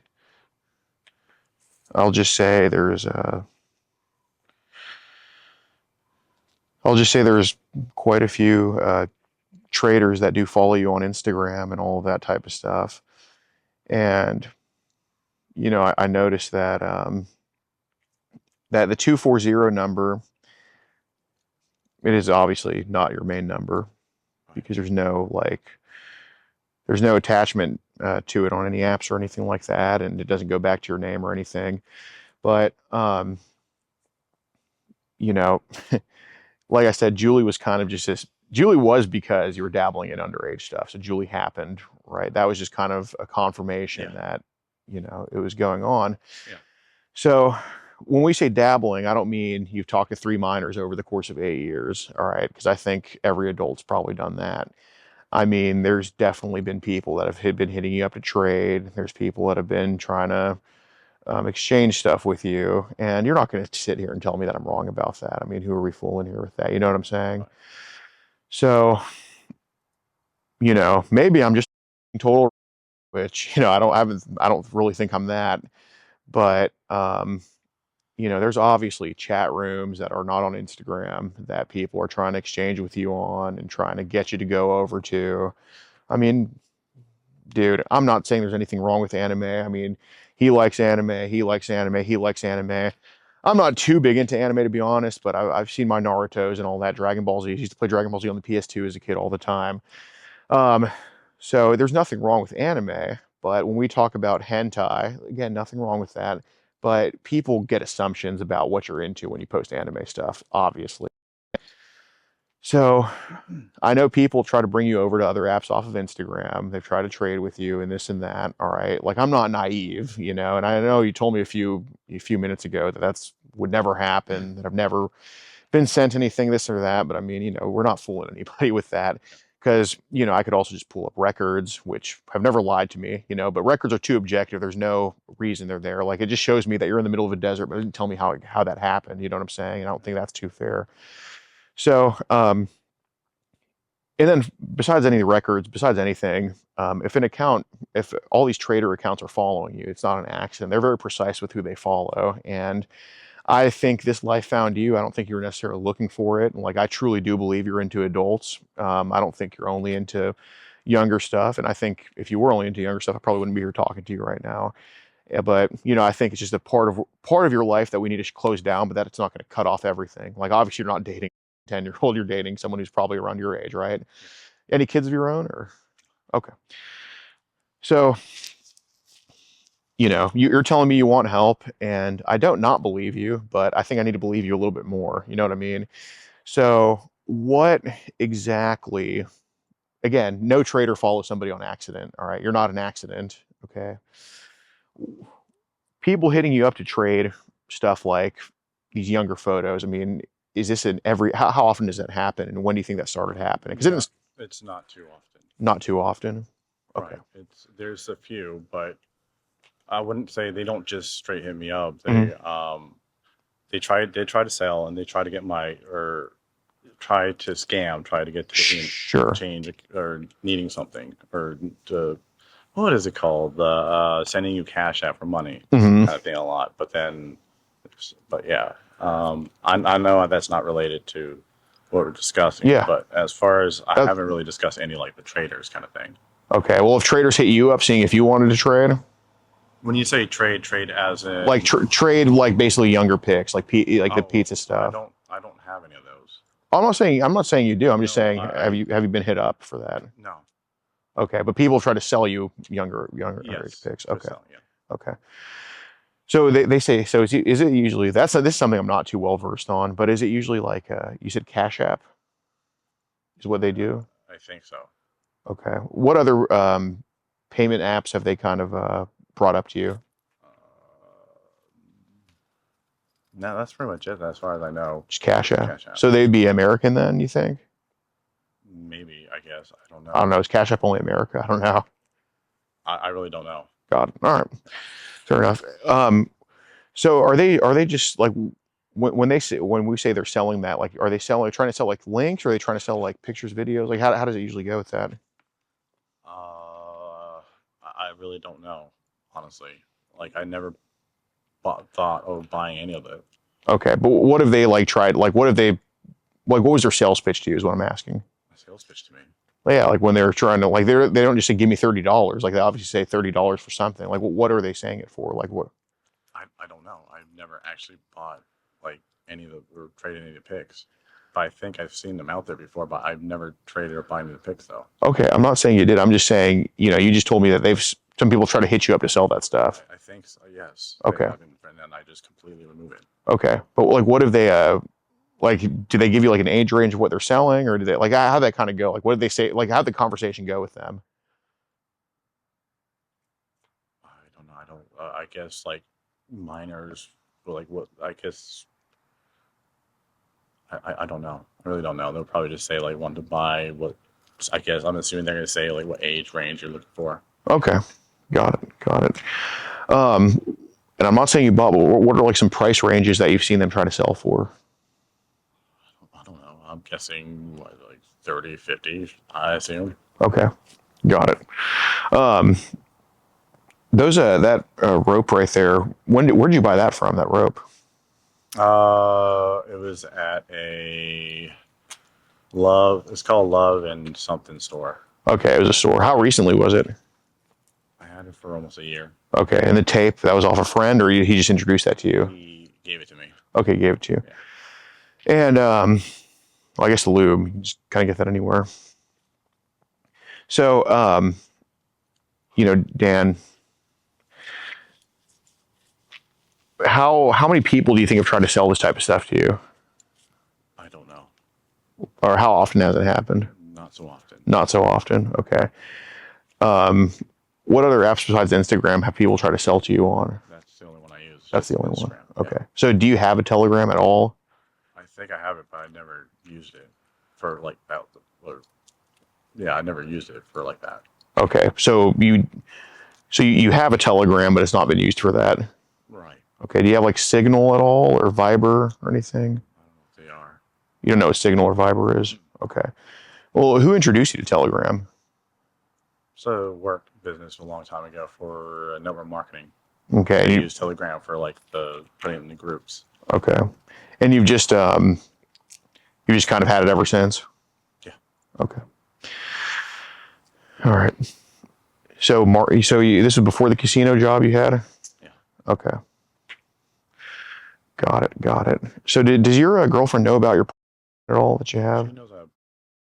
I'll just say there's I'll just say there's quite a few traders that do follow you on Instagram and all of that type of stuff. And, I noticed that that the 240 number, it is obviously not your main number because there's no attachment to it on any apps or anything like that, and it doesn't go back to your name or anything. But you know, like I said, Julie was kind of just this. Julie was because you were dabbling in underage stuff. So Julie happened, right? That was just kind of a confirmation that, it was going on. Yeah. So when we say dabbling, I don't mean you've talked to 3 minors over the course of 8 years, all right? Because I think every adult's probably done that. I mean, there's definitely been people that have been hitting you up to trade. There's people that have been trying to exchange stuff with you, and you're not going to sit here and tell me that I'm wrong about that. I mean, who are we fooling here with that? You know what I'm saying? So, maybe I'm just total, which I don't really think I'm that, but there's obviously chat rooms that are not on Instagram that people are trying to exchange with you on and trying to get you to go over to. I mean, dude, I'm not saying there's anything wrong with anime. I mean, he likes anime, he likes anime, he likes anime. I'm not too big into anime, to be honest, but I've seen my Narutos and all that. Dragon Ball Z. I used to play Dragon Ball Z on the PS2 as a kid all the time. So there's nothing wrong with anime, but when we talk about hentai, again, nothing wrong with that. But people get assumptions about what you're into when you post anime stuff, obviously. So I know people try to bring you over to other apps off of Instagram. They've tried to trade with you and this and that. All right. Like, I'm not naive, and I know you told me a few minutes ago that that's would never happen, that I've never been sent anything, this or that. But I mean, we're not fooling anybody with that, because, I could also just pull up records, which have never lied to me, but records are too objective. There's no reason they're there. Like, it just shows me that you're in the middle of a desert, but it doesn't tell me how that happened. You know what I'm saying? I don't think that's too fair. So, and then besides any records, besides anything, if all these trader accounts are following you, it's not an accident. They're very precise with who they follow. And I think this life found you. I don't think you were necessarily looking for it. Like, I truly do believe you're into adults. I don't think you're only into younger stuff. And I think if you were only into younger stuff, I probably wouldn't be here talking to you right now. Yeah, but I think it's just a part of your life that we need to close down, but that it's not going to cut off everything. Like, obviously, you're not dating a 10-year-old. You're dating someone who's probably around your age, right? Any kids of your own, or okay? So, you're telling me you want help, and I don't not believe you, but I think I need to believe you a little bit more. You know what I mean? So, what exactly? Again, no trader follows somebody on accident. All right, you're not an accident. Okay. People hitting you up to trade stuff like these younger photos. I mean, is this how often does that happen, and when do you think that started happening? Because it's not too often. Not too often. Okay. Right. There's a few, but I wouldn't say they don't just straight hit me up. They try to sell, and they try to get try to scam, try to get to Sure. change or needing something, or to, what is it called? Sending you cash out for money, kind of thing a lot. But yeah, I know that's not related to what we're discussing. Yeah. But as far as I haven't really discussed any like the traders kind of thing. Okay. Well, if traders hit you up, seeing if you wanted to trade. When you say trade as in like trade, like basically younger picks, like the pizza stuff. I don't have any of those. I'm not saying you do. I'm just saying, have you been hit up for that? No. Okay, but people try to sell you younger age picks. Okay. Yeah. Okay. So they say, so is it usually, this is something I'm not too well versed on, but is it usually like you said Cash App is what they do? I think so. Okay. What other payment apps have they kind of brought up to you? No, that's pretty much it as far as I know. Just Cash App. So they'd be American then, you think? Maybe, I guess. I don't know. I don't know. Is Cash App only America? I don't know. I really don't know. God. All right. Fair enough. So are they just like when we say they're selling that, like, are they trying to sell like links, or are they trying to sell like pictures, videos? Like, how does it usually go with that? I really don't know, honestly. Like, I never thought of buying any of it. Okay, but what have they like tried? Like, what like what was their sales pitch to you is what I'm asking. A sales pitch to me. Yeah, like when they're trying to, like they don't just say give me $30. Like they obviously say $30 for something. Like what are they saying it for? Like what? I don't know. I've never actually bought like any of the or traded any of the picks. But I think I've seen them out there before, but I've never traded or bought any of the picks though. Okay, I'm not saying you did. I'm just saying, you know, you just told me that some people try to hit you up to sell that stuff. I think so, yes. Okay. And then I just completely remove it. Okay, but like, what if they like, do they give you like an age range of what they're selling, or do they like how'd that kind of go? Like, what did they say? Like, how'd the conversation go with them? I don't know. I don't. I guess like minors. Like what? I guess. I don't know. I really don't know. They'll probably just say like want to buy what. I guess I'm assuming they're going to say like what age range you're looking for. Okay, got it. And I'm not saying you bought, but what are like some price ranges that you've seen them try to sell for? I don't know. I'm guessing what, like 30, 50, I assume. Okay, got it. Those that rope right there. Where'd you buy that from? That rope? It was at a Love. It's called Love and Something store. Okay, it was a store. How recently was it? I had it for almost a year. Okay, and the tape, that was off a friend, or he just introduced that to you? He gave it to me. Okay, gave it to you. Yeah. And well, I guess the lube, you can just kind of get that anywhere. So, you know, Dan, how many people do you think have tried to sell this type of stuff to you? I don't know. Or how often has it happened? Not so often. Not so often. Okay. What other apps besides Instagram have people try to sell to you on? That's the only one I use. That's the only one. Instagram. Okay. Yeah. So do you have a Telegram at all? I think I have it, but I never used it for like that. Or, yeah, I never used it for like that. Okay. So you have a Telegram, but it's not been used for that. Right. Okay. Do you have like Signal at all or Viber or anything? I don't know if they are. You don't know what Signal or Viber is? Okay. Well, who introduced you to Telegram? So worked business a long time ago for network marketing. Okay. I used Telegram for like the putting it in the groups. Okay. And you've just kind of had it ever since? Yeah. Okay. All right. So this was before the casino job you had? Yeah. Okay. Got it. So does your girlfriend know about your at all that you have? She knows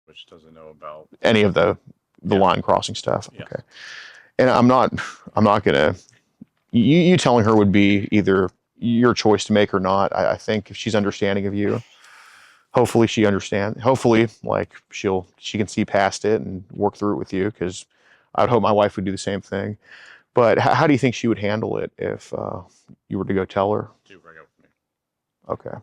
which doesn't know about Any of the Yeah. line crossing stuff? Yeah. Okay. And I'm not gonna. You telling her would be either your choice to make or not. I think if she's understanding of you, hopefully she understands. Hopefully, like she can see past it and work through it with you. Because I'd hope my wife would do the same thing. But how do you think she would handle it if you were to go tell her? to bring up with me. Okay.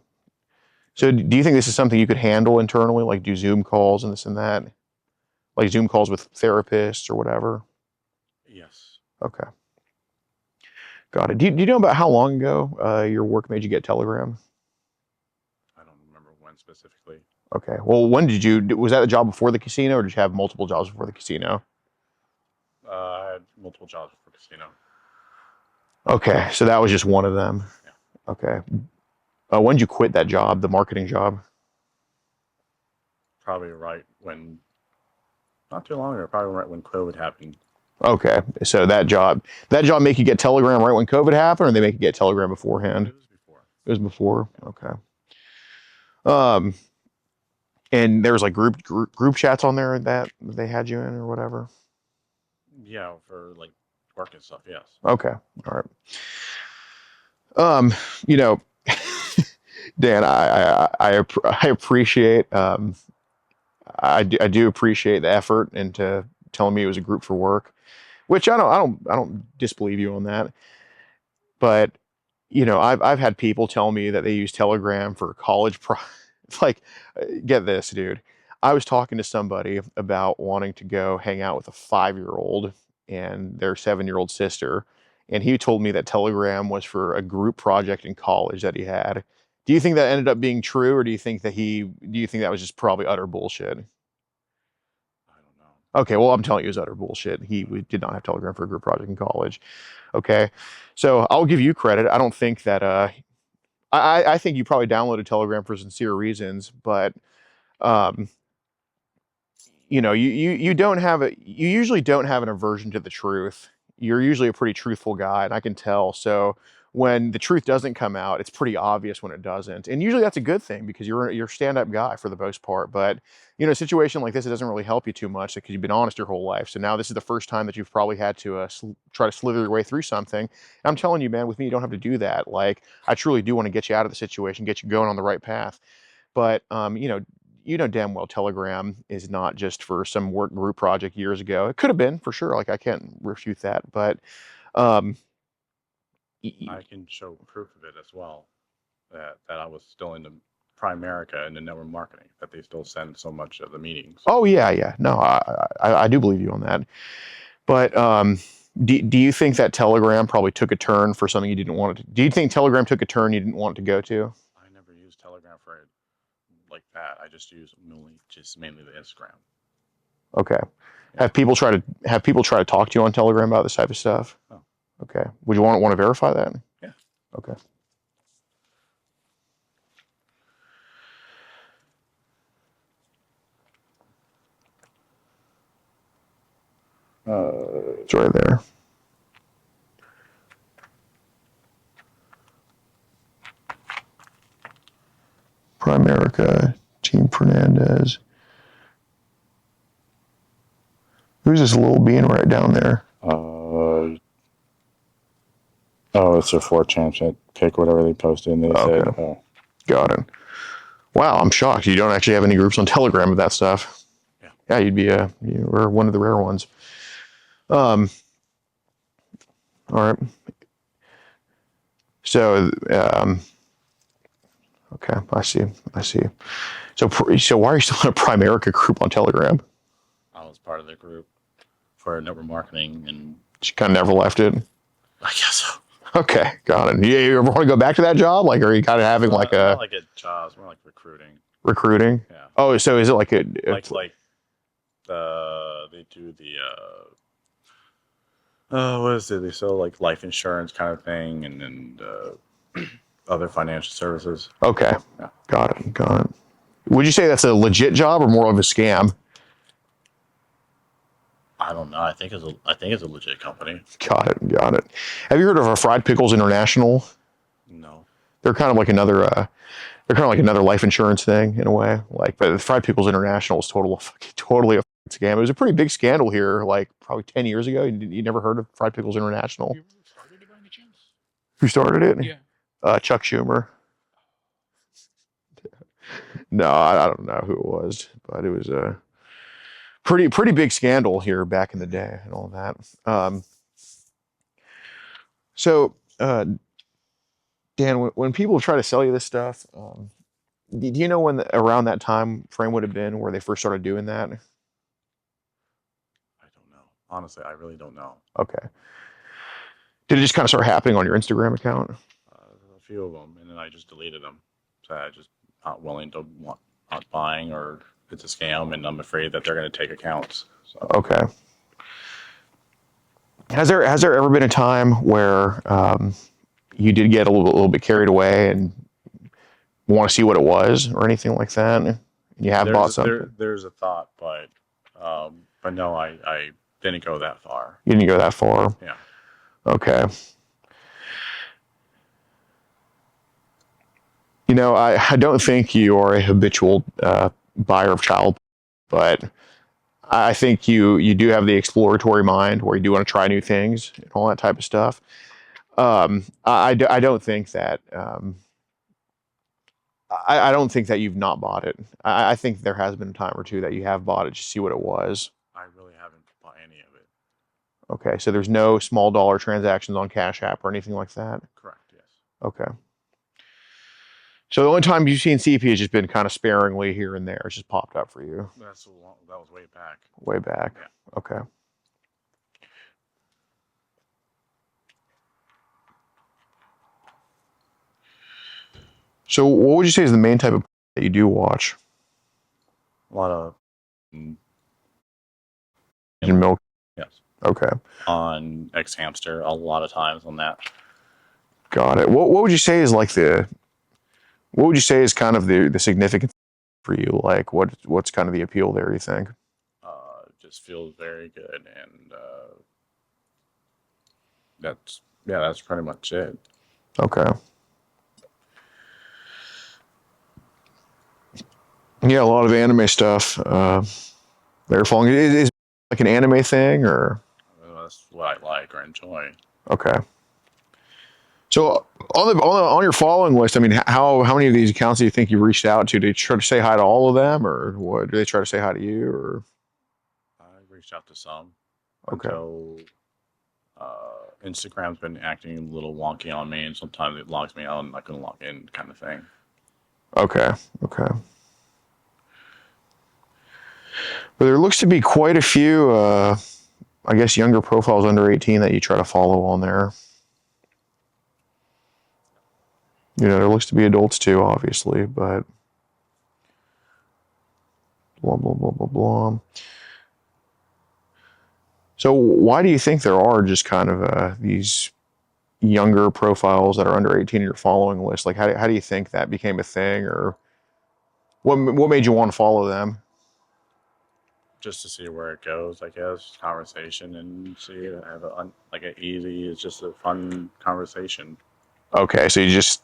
So do you think this is something you could handle internally, like do Zoom calls and this and that? Like Zoom calls with therapists or whatever? Yes. Okay. Got it. Do you know about how long ago your work made you get Telegram? I don't remember when specifically. Okay. Well, when was that a job before the casino or did you have multiple jobs before the casino? I had multiple jobs for casino. Okay. So that was just one of them. Yeah. Okay. When did you quit that job, the marketing job? Probably right when, not too long ago, probably right when COVID happened. Okay. So that job make you get Telegram right when COVID happened, or they make you get Telegram beforehand? It was before. It was before. Okay. And there was like group chats on there that they had you in or whatever. Yeah, for like work and stuff. Yes. Okay. All right. You know, Dan, I appreciate I do appreciate the effort into telling me it was a group for work, which I don't disbelieve you on that. But you know, I've had people tell me that they use Telegram for college like, get this, dude. I was talking to somebody about wanting to go hang out with a 5-year-old and their 7-year-old sister, and he told me that Telegram was for a group project in college that he had. Do you think that ended up being true, or do you think that was just probably utter bullshit? I don't know. Okay, well, I'm telling you, it was utter bullshit. We did not have Telegram for a group project in college. Okay, so I'll give you credit. I don't think that I think you probably downloaded Telegram for sincere reasons, but um, you don't have you usually don't have an aversion to the truth. You're usually a pretty truthful guy, and I can tell. So when the truth doesn't come out, it's pretty obvious when it doesn't. And usually that's a good thing because you're a stand-up guy for the most part. But a situation like this, it doesn't really help you too much because you've been honest your whole life. So now this is the first time that you've probably had to try to slither your way through something. And I'm telling you, man, with me, you don't have to do that. Like, I truly do want to get you out of the situation, get you going on the right path. But damn well Telegram is not just for some work group project years ago. It could have been for sure. Like, I can't refute that, but I can show proof of it as well. That I was still in the Primerica and the network marketing. That they still send so much of the meetings. Oh yeah. No, I do believe you on that. But do you think that Telegram probably took a turn for something you didn't want it to? Do you think Telegram took a turn you didn't want it to go to? I never used Telegram for it like that. I just use mainly the Instagram. Okay. Yeah. Have people try to talk to you on Telegram about this type of stuff? Oh. Okay. Would you want to verify that? Yeah. Okay. It's right there. Primerica, Team Fernandez. Who's this little being right down there? It's a 4chan pick, whatever they posted, and they said, oh. Got it. Wow, I'm shocked. You don't actually have any groups on Telegram with that stuff. Yeah, you'd be you're one of the rare ones. All right. So, okay, I see. So why are you still in a Primerica group on Telegram? I was part of the group for network marketing, and you kind of never left it. I guess so. Okay, got it. You ever want to go back to that job? Like, are you kind of having like a... Not like a job, it's more like recruiting. Recruiting? Yeah. Oh, so is it like a... Like they do the... what is it? They sell like life insurance kind of thing, and then other financial services. Okay, yeah. Got it. Would you say that's a legit job or more of a scam? I don't know. I think it's a legit company. Got it. Have you heard of Fried Pickles International? No. They're kind of like another. They're kind of like another life insurance thing in a way. Like, but Fried Pickles International is totally a scam. It was a pretty big scandal here, like probably 10 years ago. You never heard of Fried Pickles International? You started it by any chance? Who started it? Yeah. Chuck Schumer. No, I don't know who it was, but it was a pretty big scandal here back in the day and all that. So, Dan, when people try to sell you this stuff, do you know when around that time frame would have been where they first started doing that? I don't know. Honestly, I really don't know. Okay. Did it just kind of start happening on your Instagram account? A few of them, and then I just deleted them. So I just not willing to not buying, or it's a scam, and I'm afraid that they're going to take accounts. So. Okay. Has there ever been a time where you did get a little bit carried away and want to see what it was or anything like that? And you have bought something? There's a thought, but no, I didn't go that far. You didn't go that far? Yeah. Okay. I don't think you are a habitual buyer of child, but I think you do have the exploratory mind where you do want to try new things and all that type of stuff. I don't think that I don't think that you've not bought it. I think there has been a time or two that you have bought it to see what it was. I really haven't bought any of it. Okay, so there's no small dollar transactions on Cash App or anything like that? Correct, yes. Okay. So the only time you've seen CP has just been kind of sparingly here and there. It's just popped up for you. That was way back. Way back. Yeah. Okay. So what would you say is the main type of that you do watch? A lot of milk. Yes. Okay. On X Hamster, a lot of times on that. Got it. What would you say is like what would you say is kind of the significance for you? Like, what's kind of the appeal there, you think? Just feels very good, and that's pretty much it. Okay. Yeah, a lot of anime stuff. They're falling. Is it like an anime thing, or? That's what I like or enjoy. Okay. So on your following list, I mean, how many of these accounts do you think you reached out to? Did you try to say hi to all of them, or what? Do they try to say hi to you, or? I reached out to some Okay. until Instagram's been acting a little wonky on me, and sometimes it logs me out and I couldn't log in, kind of thing. Okay. Okay. But there looks to be quite a few, I guess, younger profiles under 18 that you try to follow on there. You know, there looks to be adults too, obviously, but blah, blah, blah, blah, blah. So why do you think there are just kind of these younger profiles that are under 18 in your following list? Like, how do you think that became a thing, or what made you want to follow them? Just to see where it goes, I guess, conversation, and see have like an easy, it's just a fun conversation. Okay, so you just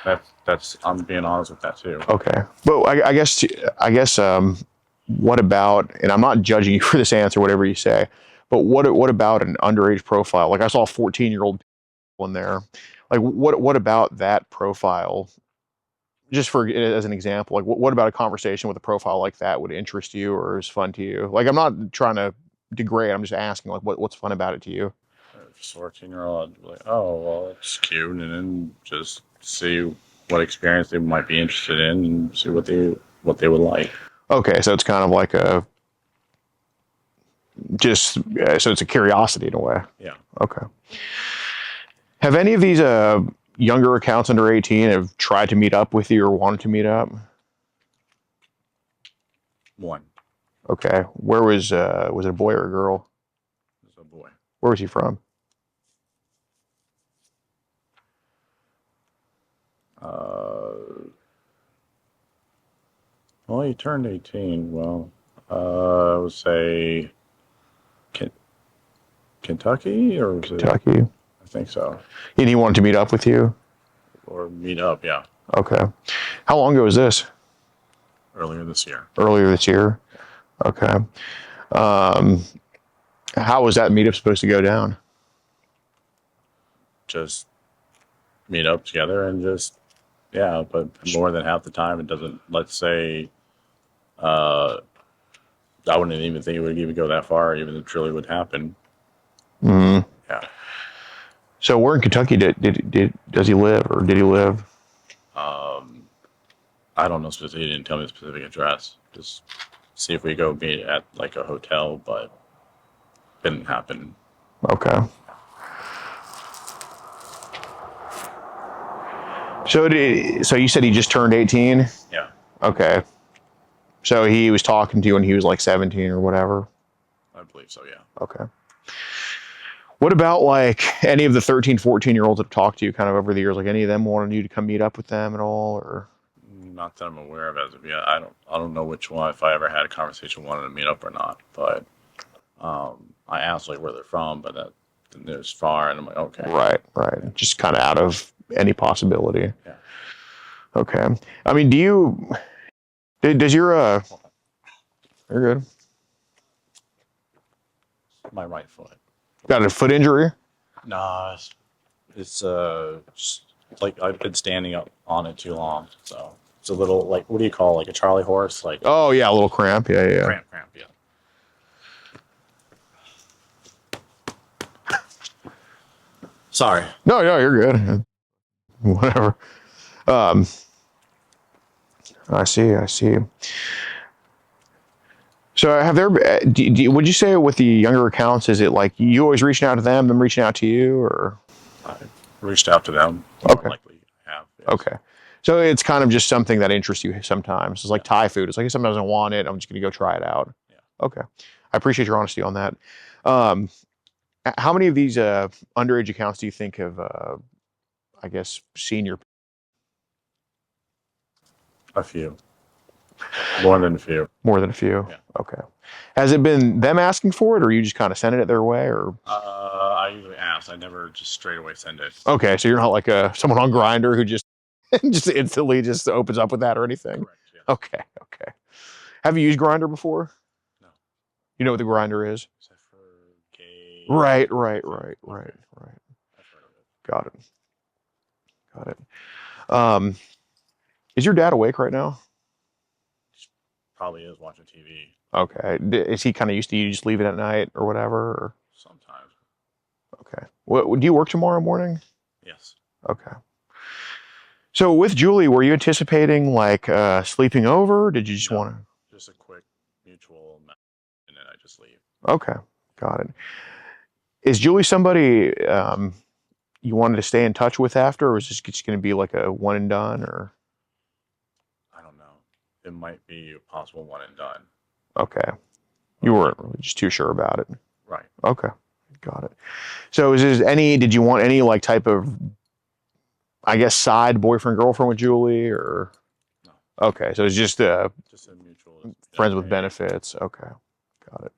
that's I'm being honest with that too. okay. But I guess what about? And I'm not judging you for this answer, whatever you say. But what about an underage profile? Like I saw a 14-year-old in there. Like what about that profile? Just for as an example, like what about a conversation with a profile like that would interest you or is fun to you? Like I'm not trying to degrade. I'm just asking like what's fun about it to you? 14-year-old, like, oh well, it's cute, and then just see what experience they might be interested in, and see what they would like. Okay, so it's kind of like a just so it's a curiosity in a way. Yeah. Okay. Have any of these younger accounts under 18 have tried to meet up with you or wanted to meet up? One. Okay. Where was it a boy or a girl? It was a boy. Where was he from? Well, he turned 18. Well, I would say Kentucky, or was Kentucky. it? I think so. And he wanted to meet up with you? Or meet up, yeah. Okay. How long ago was this? Earlier this year. Earlier this year? Okay. How was that meetup supposed to go down? Just meet up together and just, yeah, but more than half the time it doesn't, let's say, I wouldn't even think it would even go that far, even if it truly would happen. Mm-hmm. Yeah. So where in Kentucky does he live, or did he live? I don't know specifically. He didn't tell me the specific address. Just see if we go meet at like a hotel, but didn't happen. Okay. So you said he just turned 18? Yeah. Okay. So he was talking to you when he was like 17 or whatever? I believe so, yeah. Okay. What about like any of the 13, 14-year-olds that have talked to you kind of over the years? Like any of them wanted you to come meet up with them at all, or? Not that I'm aware of as of yet. I don't know which one, if I ever had a conversation wanted to meet up or not. But I asked like where they're from, but that it's far, and I'm like, okay. Right. Just kind of out of any possibility. Yeah. Okay. I mean, does your you're good. My right foot. Got a foot injury? Nah, it's like I've been standing up on it too long, so it's a little like, what do you call, like a Charlie horse? Like, Oh yeah, a little cramp. Yeah. cramp, yeah. Sorry. No, you're good. Whatever. I see. So have there, would you say with the younger accounts, is it like you always reaching out to them reaching out to you, or? I reached out to them. Okay. More likely I have. Yes. Okay. So it's kind of just something that interests you sometimes. It's like Thai food. It's like sometimes I want it, I'm just going to go try it out. Yeah. Okay. I appreciate your honesty on that. How many of these underage accounts do you think have, I guess, seen your? A few. More than a few. More than a few? Yeah. Okay. Has it been them asking for it, or you just kind of sending it their way, or? I usually ask. I never just straight away send it. Okay, so you're not like someone on Grinder who just just instantly just opens up with that or anything? Correct, yeah. Okay, okay. Have you used Grinder before? No. You know what the Grinder is? Except for gay. Right. I've heard of it. Got it. Got it. Is your dad awake right now? Probably is watching TV Okay. Is he kind of used to you just leaving at night or whatever? Or? sometimes. Okay. What do you work tomorrow morning? Yes. Okay. So with Julie, were you anticipating like sleeping over? Did you just No. want to? Just a quick mutual message, and then I just leave. Okay, got it. Is Julie somebody you wanted to stay in touch with after, or is this just going to be like a one and done? Or I don't know. It might be a possible one and done. okay, you weren't really just too sure about it. Right. Okay, got it. So is there any? Did you want any like type of, I guess, side boyfriend girlfriend with Julie, or? No. Okay, so it's just Just a mutual. friends with benefits. Okay, got it.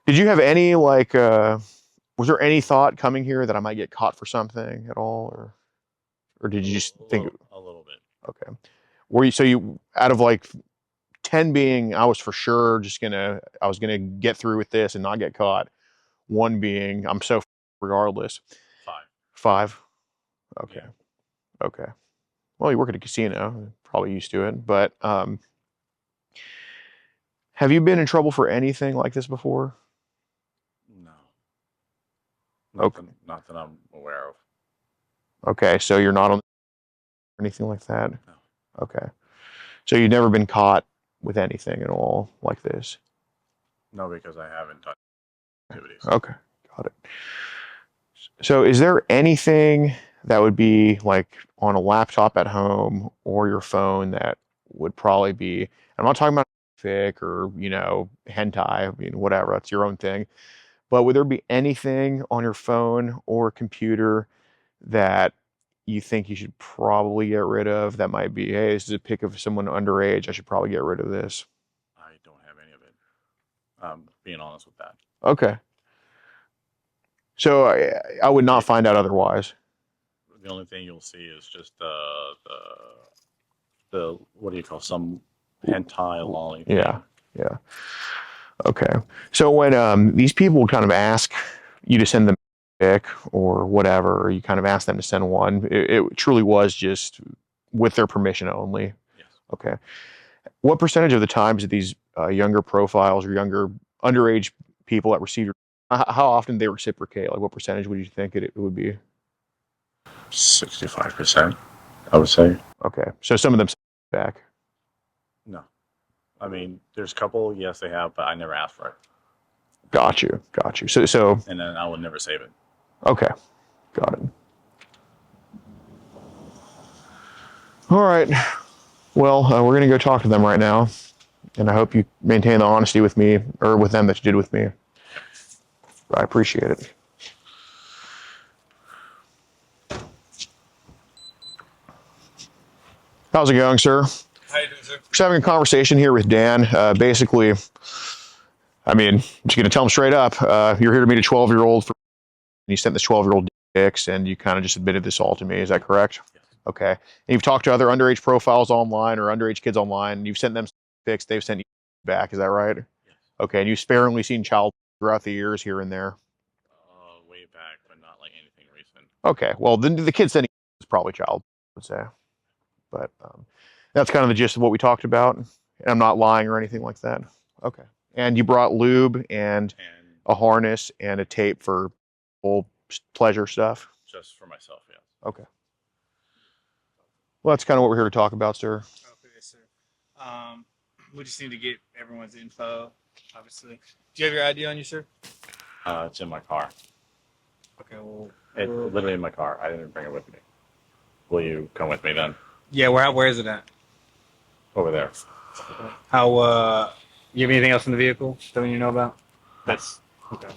Did you have any like? Was there any thought coming here that I might get caught for something at all, or did you just think a little bit? okay? Were you so you out of like 10 being I was for sure I was gonna get through with this and not get caught. One being I'm so regardless. 5. 5. Okay. Yeah. Okay. Well, you work at a casino, probably used to it, but have you been in trouble for anything like this before? No. Okay. Not that I'm aware of. Okay, so you're not on anything like that? No. Okay. So you've never been caught with anything at all like this? No, because I haven't done activities. Okay, got it. So is there anything that would be like on a laptop at home or your phone that would probably be, I'm not talking about fic or, hentai, I mean, whatever, that's your own thing. But would there be anything on your phone or computer that you think you should probably get rid of that might be, hey, this is a pic of someone underage, I should probably get rid of this? I don't have any of it. Being honest with that. Okay. So I would not find out otherwise. The only thing you'll see is just the what do you call some hentai lolly thing. Yeah. Okay. So when these people kind of ask you to send them a pic or whatever, or you kind of ask them to send one, it truly was just with their permission only. Yes. Okay. What percentage of the times did these younger profiles or younger underage people that receive your, how often they reciprocate? Like what percentage would you think it would be? 65%, I would say. Okay. So some of them back. No. I mean, there's a couple, yes, they have, but I never asked for it. Got you. So And then I would never save it. okay, got it. All right. Well, we're gonna go talk to them right now, and I hope you maintain the honesty with me or with them that you did with me. I appreciate it. How's it going, sir? How you doing, sir? Just having a conversation here with Dan. Basically, I mean, I'm just going to tell him straight up. You're here to meet a 12-year-old. You sent this 12-year-old pics, and you kind of just admitted this all to me. Is that correct? Yes. Okay. And you've talked to other underage profiles online or underage kids online. And you've sent them pics. They've sent you back. Is that right? Yes. Okay. And you've sparingly seen child throughout the years here and there. Way back, but not like anything recent. Okay. Well, the kid sending is probably child, I would say. But that's kind of the gist of what we talked about. And I'm not lying or anything like that. Okay. And you brought lube and And a harness and a tape for full pleasure stuff. just for myself, yes. Okay. Well, that's kind of what we're here to talk about, sir. Okay, sir. We just need to get everyone's info, obviously. Do you have your ID on you, sir? It's in my car. Okay, well. It's literally in my car. I didn't bring it with me. Will you come with me then? Yeah, where is it at? Over there. How, you have anything else in the vehicle that we need to know about? That's, okay.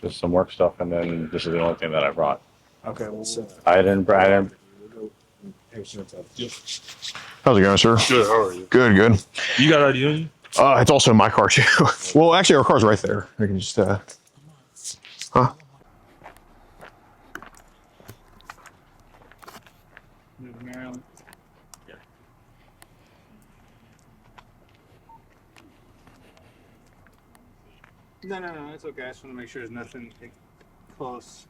Just some work stuff, and then this is the only thing that I brought. Okay, well, I didn't How's it going, sir? Good, how are you? Good, good. You got ID on you? It's also in my car too. Well, actually, our car's right there. We can just huh? Maryland. No, it's okay. I just want to make sure there's nothing close,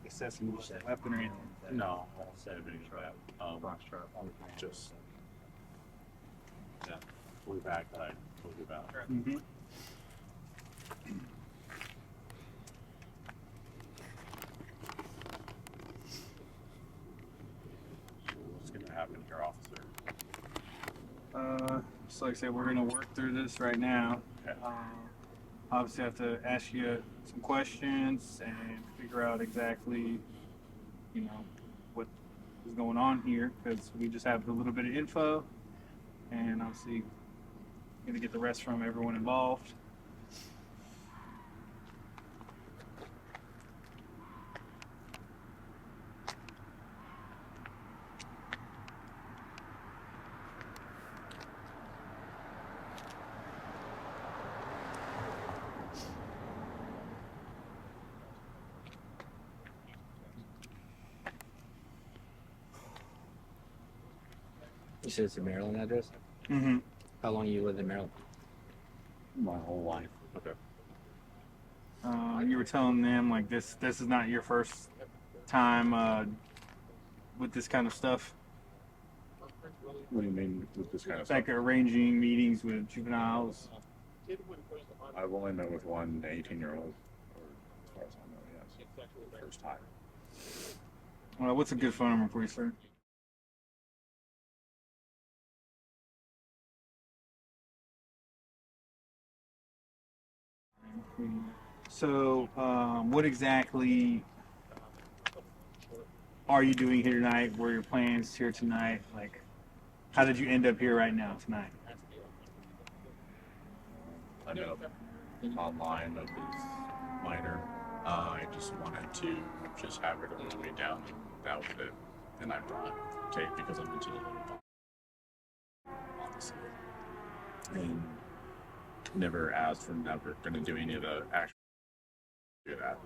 accessible, weapon or anything. No, I won't say anything about just that blue bag that I told you about. Mm-hmm. What's going to happen here, officer? So like I said, we're gonna work through this right now. Okay. Obviously, I have to ask you some questions and figure out exactly, what is going on here because we just have a little bit of info, and obviously, gonna get the rest from everyone involved. You said it's a Maryland address? Mm-hmm. How long you lived in Maryland? My whole life. Okay. You were telling them like this is not your first time with this kind of stuff, What do you mean with this kind of like stuff? arranging meetings with juveniles. I've only met with one 18-year-old, as far as I know, yes. First time. What's a good phone number for you, sir? So, what exactly are you doing here tonight? What are your plans here tonight? Like, how did you end up here right now tonight? I know online of this minor. I just wanted to just have it on the way down. That was it. And I brought tape because I'm into the honestly. And never asked for never gonna do any of the actual do that.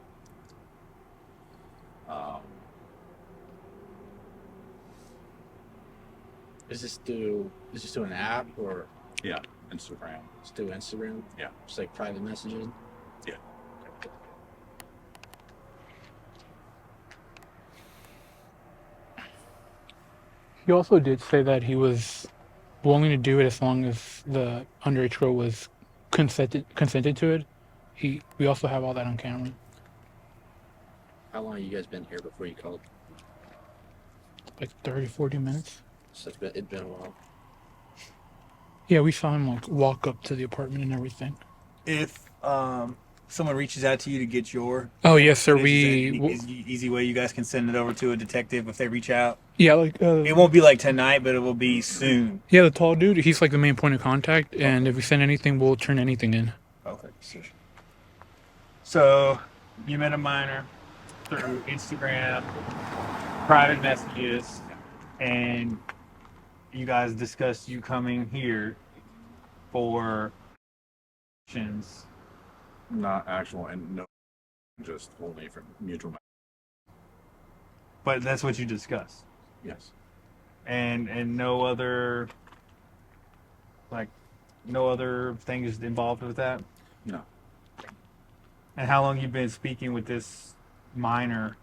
Is this through an app or Yeah, Instagram. just through Instagram? Yeah. Just like private messages? Yeah. He also did say that he was willing to do it as long as the underage girl was consented to it. We also have all that on camera. How long have you guys been here before you called? Like 30, 40 minutes. So it's been a while. Yeah, we saw him like walk up to the apartment and everything. If someone reaches out to you to get your Oh yes, sir. is there any easy way you guys can send it over to a detective if they reach out. Yeah, like It won't be like tonight, but it will be soon. yeah, the tall dude. He's like the main point of contact, and if we send anything, we'll turn anything in. Okay. So you met a minor through Instagram, private messages, and you guys discussed you coming here for actions. Not actual and no, just only from mutual. But that's what you discussed. Yes. And no other things involved with that? No. And how long you been speaking with this minor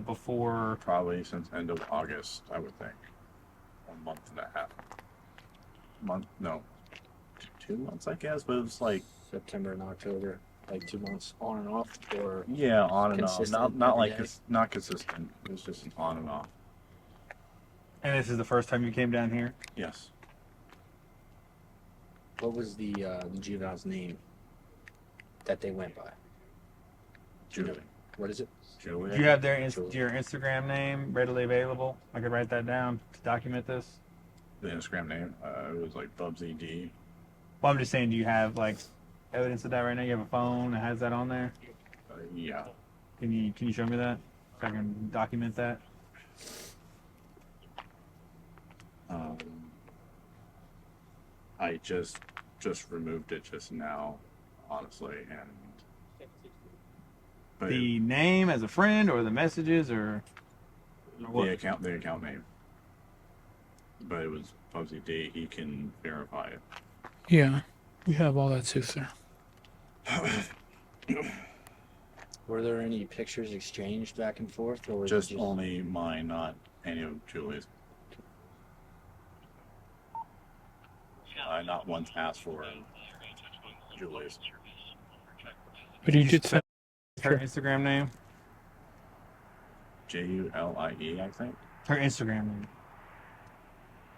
before? Probably since end of August, I would think. 1 month and a half. No. 2 months, I guess, but it was like September and October, like 2 months on and off, or yeah, on and off. consistent Not every like day? not consistent. It was just an on and off. And this is the first time you came down here? Yes. what was the juvenile's name that they went by? Julie. What is it? Julie. Do you have your Julie. Instagram name readily available? I could write that down to document this. The Instagram name? It was like Bubsy D. Well, I'm just saying, do you have like evidence of that right now? You have a phone that has that on there? Yeah. Can you show me that so I can document that? I just removed it just now, honestly, and but The name as a friend or the messages or what? the account name. But it was Pubsy D. He can verify it. Yeah, we have all that too, sir. Were there any pictures exchanged back and forth, or was Just it just only mine, not any of Julie's. I not once asked for Julie's. But you did send Her Instagram name? Julie, I think. Her Instagram name.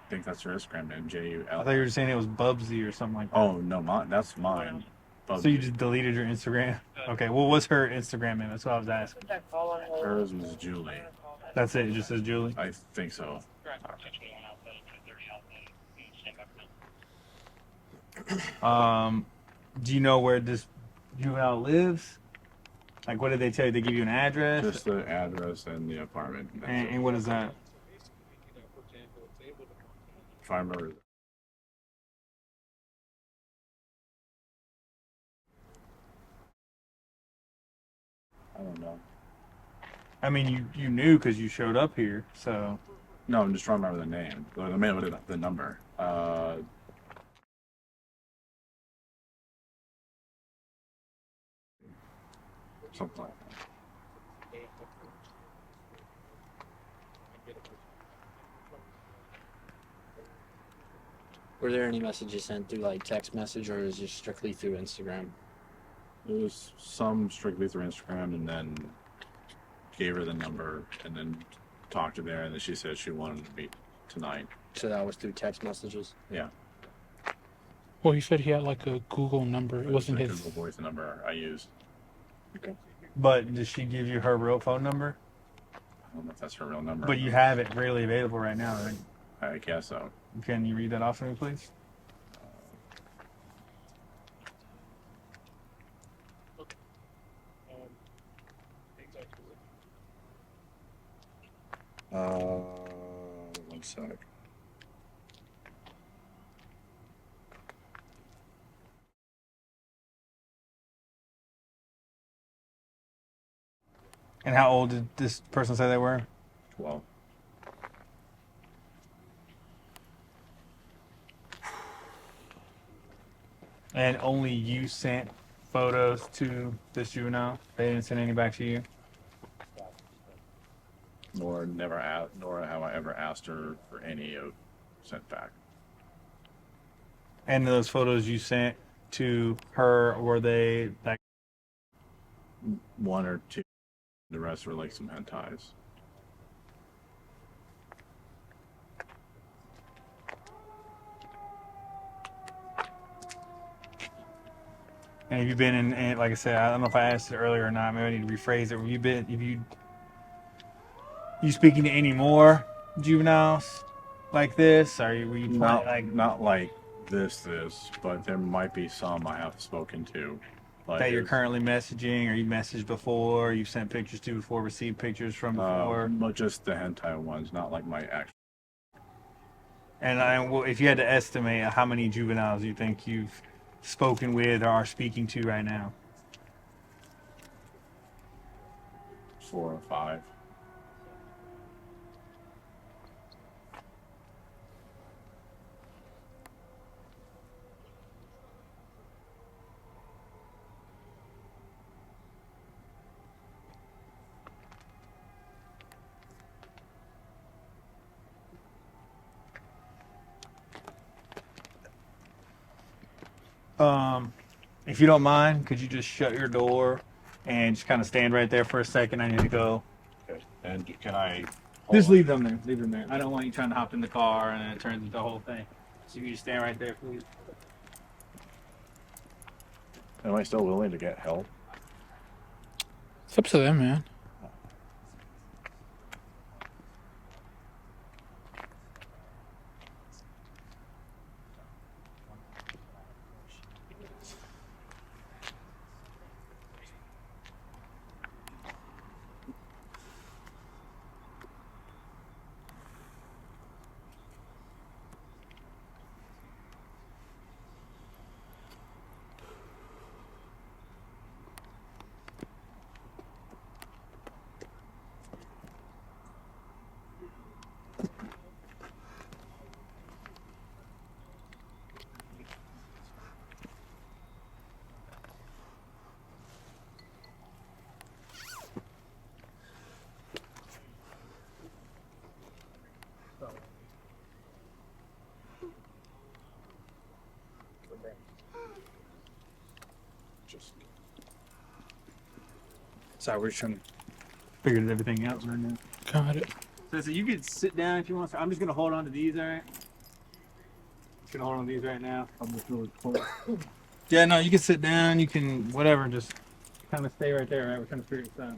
I think that's her Instagram name. Juli. I thought you were saying it was Bubsy or something like that. Oh no, that's mine. So you just deleted your Instagram? Okay, well, what's her Instagram name? That's what I was asking. Hers was Julie. That's it? It just says Julie? I think so. Do you know where this juvenile lives? Like, what did they tell you? They give you an address? Just the address and the apartment. And what is that? If I remember. I don't know. I mean, you knew because you showed up here, so. No, I'm just trying to remember the name. The number. Something like that. Were there any messages sent through like text message, or is it just strictly through Instagram? It was some strictly through Instagram, and then gave her the number, and then talked to her, and then she said she wanted to meet tonight. So that was through text messages? Yeah. Well, he said he had like a Google number. It wasn't his. Google Voice number I used. Okay. But did she give you her real phone number? I don't know if that's her real number. But you have it readily available right now, right? I guess so. Can you read that off to me, please? One sec. And how old did this person say they were? 12. And only you sent photos to this juvenile? They didn't send any back to you? Nor have I ever asked her for any of sent back. And those photos you sent to her, were they like One or two. The rest were like some hentais. and have you been in, like I said, I don't know if I asked it earlier or not, maybe I need to rephrase it. You speaking to any more juveniles like this? Were you Not like this, but there might be some I have spoken to. Like that you're currently messaging, or you messaged before, you've sent pictures to before, received pictures from before? But just the hentai ones, not like my actual. And if you had to estimate how many juveniles you think you've spoken with or are speaking to right now? 4 or 5. If you don't mind, could you just shut your door and just kind of stand right there for a second? I need to go. Okay. And can I? Just leave them there. Leave them there. I don't want you trying to hop in the car and then it turns into a whole thing. So you just stand right there, please. Am I still willing to get help? It's up to them, man. Sorry, we're just trying to figure everything out right now. Got it. So you could sit down if you want. I'm just gonna hold on to these, all right? Just gonna hold on to these right now. I'm just really cool. Yeah, no, you can sit down. You can whatever. Just kind of stay right there. Right, we're trying to figure this out.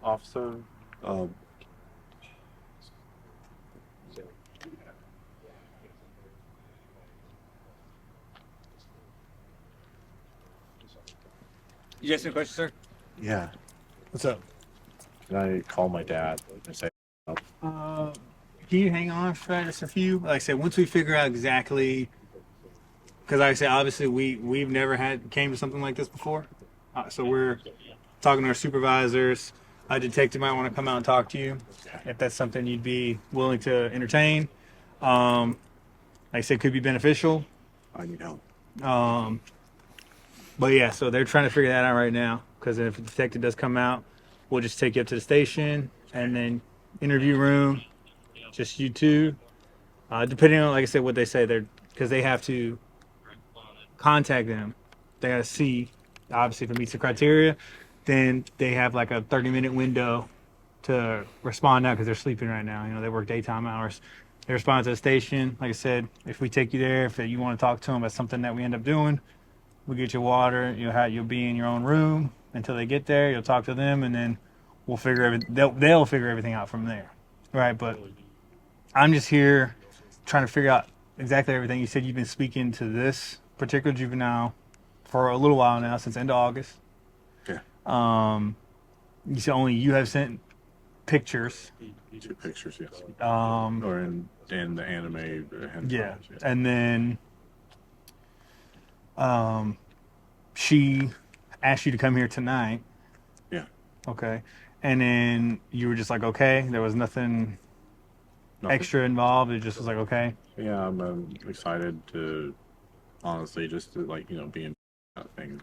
Officer, You guys have any questions, sir? yeah. What's up? Can I call my dad and say, Can you hang on for just a few? Like I said, once we figure out exactly, because like I said, obviously we've never came to something like this before, so we're talking to our supervisors. A detective might want to come out and talk to you if that's something you'd be willing to entertain. Like I said, could be beneficial. I need help? But yeah, so they're trying to figure that out right now. Because if the detective does come out, we'll just take you up to the station and then interview room, just you two. Depending on, like I said, what they say, because they have to contact them. They got to see, obviously, if it meets the criteria. Then they have like a 30-minute window to respond now because they're sleeping right now. You know, they work daytime hours. They respond to the station. Like I said, if we take you there, if you want to talk to them, that's something that we end up doing. We get you water. You'll be in your own room until they get there. You'll talk to them, and then we'll figure everything. They'll figure everything out from there, right? But I'm just here trying to figure out exactly everything. You said you've been speaking to this particular juvenile for a little while now, since end of August. You said only you have sent pictures. 2 pictures, yes. Or in the anime. Yeah, and then she asked you to come here tonight. Yeah. Okay, and then you were just like, okay, there was nothing extra involved. It just was like, okay. Yeah, I'm excited to, honestly, just to be in that thing.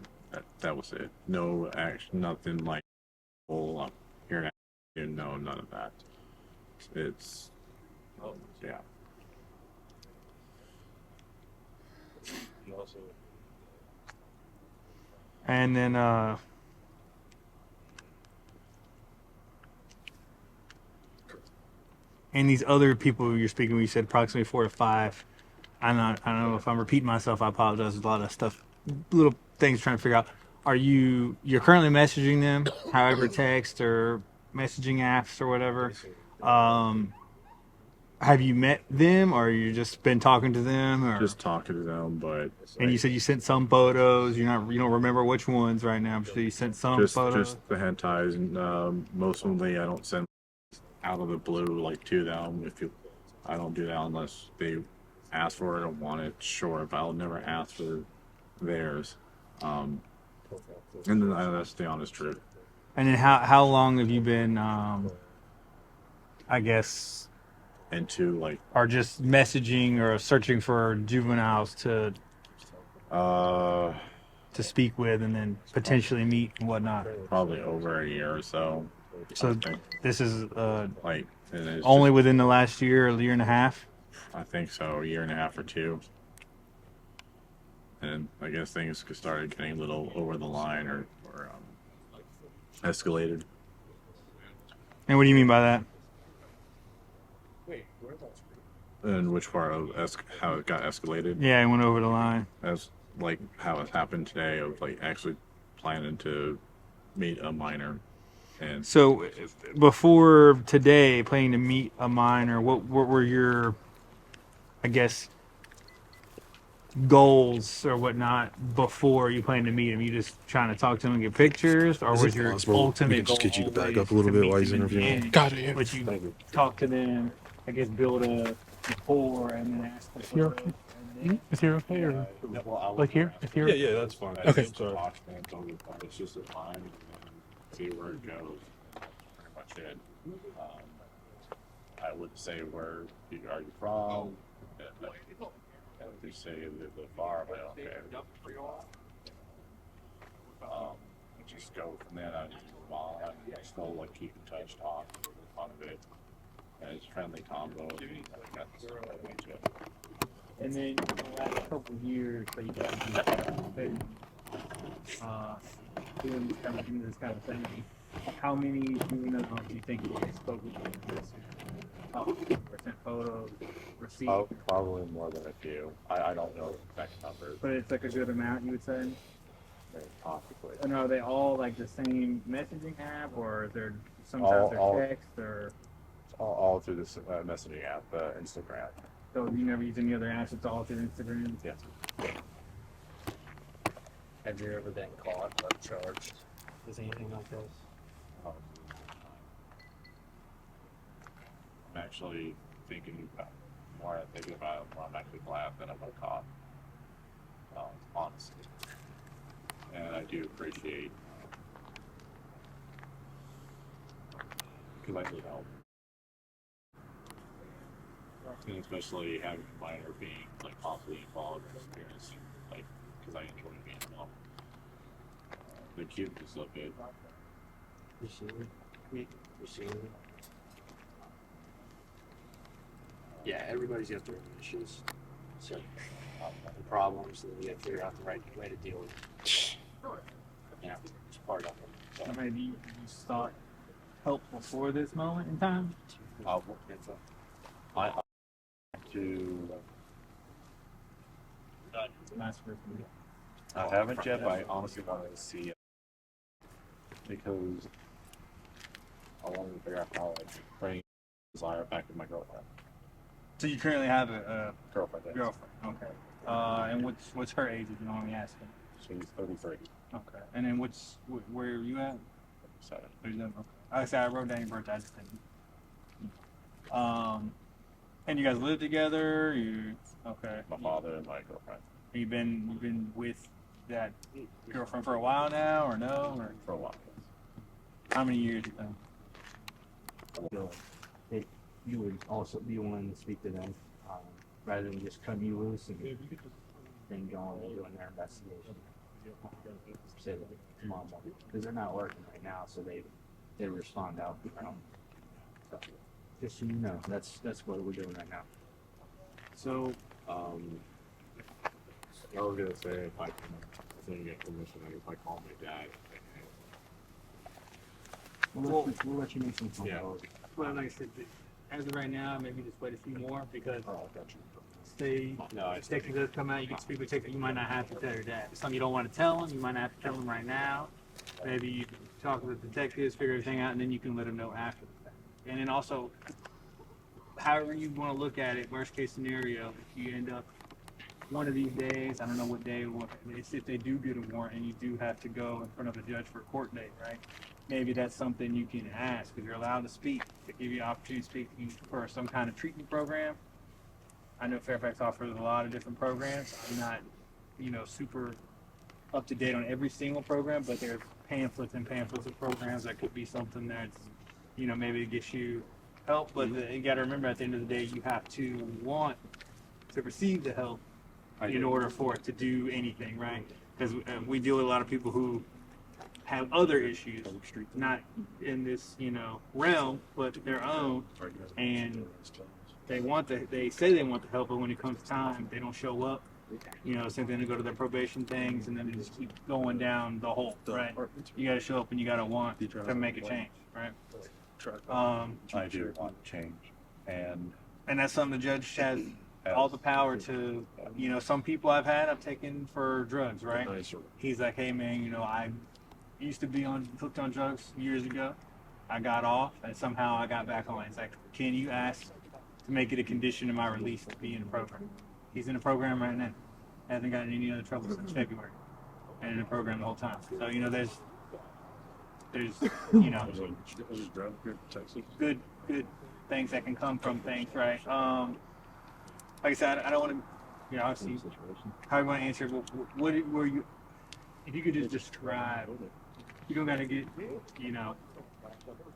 That was it. No action, nothing like, I'm here now. No, none of that. It's, yeah. And then and these other people you're speaking with, you said approximately 4 to 5. I don't know if I'm repeating myself. I apologize. There's a lot of stuff, little things trying to figure out. You're currently messaging them, however, text or messaging apps or whatever. Have you met them, or you just been talking to them, or Just talking to them, but and you said you sent some photos. You don't remember which ones right now. I'm sure you sent some photos. just the hentais, and mostly I don't send out of the blue to them. I don't do that unless they ask for it or want it. Sure, but I'll never ask for theirs. And then that's the honest truth. And then how long have you been, I guess, into or just messaging or searching for juveniles to speak with and then potentially meet and whatnot? Probably over a year or so. So this is and it's only within the last year and a half? I think so, a year and a half or 2. And I guess things started getting a little over the line or escalated. And what do you mean by that? And which part of how it got escalated? Yeah, it went over the line. As how it happened today of actually planning to meet a minor. And So before today, planning to meet a minor, what were your, I guess, goals or whatnot before you planned to meet him? You just trying to talk to him and get pictures, or was your ultimate goal just get you to back always up a little to bit meet while he's them in the interviewing? end? Got it. Yeah. But you talk to them, I guess, build a rapport and then ask them. You're okay? Is here okay, or like here? If here? Yeah, that's fine. Okay. Sorry. It's just a time and see where it goes. Pretty much it. I would say where are you from? If you say you live far, but okay. Just go from there. I just keep in touch, talk. fun of it. And it's friendly combo. That's way to it. And then in the last couple of years, so you guys have been doing this kind of thing. How many juveniles do you think you spoken to this? Sent photos, receipts? Oh, probably more than a few. I don't know the exact numbers. But it's like a good amount, you would say? Possibly. And are they all like the same messaging app, or is there sometimes they're text, or? All through this messaging app, Instagram. So you never use any other apps? It's all through Instagram? Yes. Have you ever been caught or charged with anything like this? I'm actually thinking about more I think about it, more I'm actually glad that I got caught. Honestly. And I do appreciate because I need help. And especially having a minor being like possibly involved in experiencing like because I enjoy being alone. The cuteness of it. You see it? Yeah, everybody's got their own issues. So, the problems, and you have to figure out the right way to deal with it. Yeah, it's part of it. So, I mean, you sought help before this moment in time? I to. I haven't yet, but I honestly wanted to see it because I wanted to figure out how I could bring desire back to my girlfriend. So you currently have a Girlfriend. Yes. girlfriend, okay. And what's her age, if you don't mind me asking? She's 33. Okay. And then where are you at? 37. 37. Okay. I said I wrote down your birthday. I just didn't. And you guys live together? Okay. My father and my girlfriend. You've been with that girlfriend for a while now, or no? Or For a while. how many years you think? you would also be willing to speak to them rather than just cut you loose and then going and doing their investigation. Say that tomorrow morning because they're not working right now, so they respond out. So, just so you know, that's what we're doing right now. So I was gonna say if I can get permission, if I call my dad. We'll let you make some phone calls. well, like I said, as of right now, maybe just wait a few more because Oh, gotcha. say detective does come out, you can speak with detective. You might not have to tell your dad. If something you don't want to tell him, you might not have to tell him right now. Maybe you can talk with the detectives, figure everything out, and then you can let him know after the fact. And then also, however you want to look at it, worst case scenario, if you end up one of these days, I don't know what day, if they do get a warrant and you do have to go in front of a judge for a court date, right? Maybe that's something you can ask because you're allowed to speak. They give you an opportunity to speak for some kind of treatment program. I know Fairfax offers a lot of different programs. I'm not, super up to date on every single program, but there's pamphlets and pamphlets of programs that could be something that's, maybe it gets you help. But you got to remember, at the end of the day, you have to want to receive the help in order for it to do anything, right? Because we deal with a lot of people who have other issues, not in this, realm, but their own, and they say they want the help, but when it comes time, they don't show up. Same thing to go to their probation things, and then they just keep going down the hole, right? You got to show up and you got to want to make a change, right? I do want change, and that's something the judge has all the power to. Some people I've taken for drugs, right? He's like, hey man, I used to be hooked on drugs years ago. I got off, and somehow I got back on. It's like, can you ask to make it a condition of my release to be in the program? He's in the program right now. Hasn't gotten any other trouble since February, and in the program the whole time. So there's good things that can come from things, right? Like I said, I don't want to, obviously, how you want to answer. What were you? If you could just describe, you don't got to get,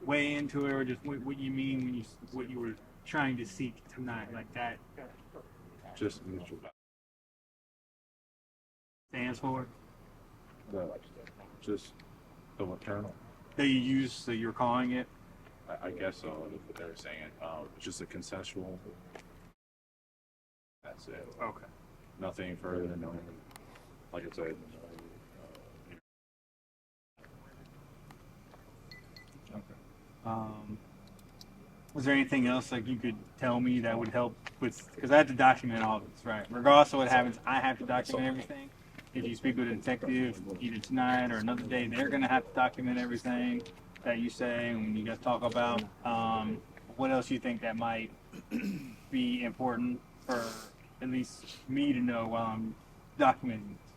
way into it, or just what you mean when what you were trying to seek tonight, like that. just mutual. Stands for Just the maternal. that you use, so you're calling it. I guess so. That's what they were saying. It's just a consensual. That's it. Okay. Nothing further than like I said. Was there anything else like you could tell me that would help with? Because I have to document all this, right? Regardless of what happens, I have to document everything. If you speak with a detective either tonight or another day, they're gonna have to document everything that you say and when you guys talk about. What else you think that might be important for at least me to know while I'm documenting this?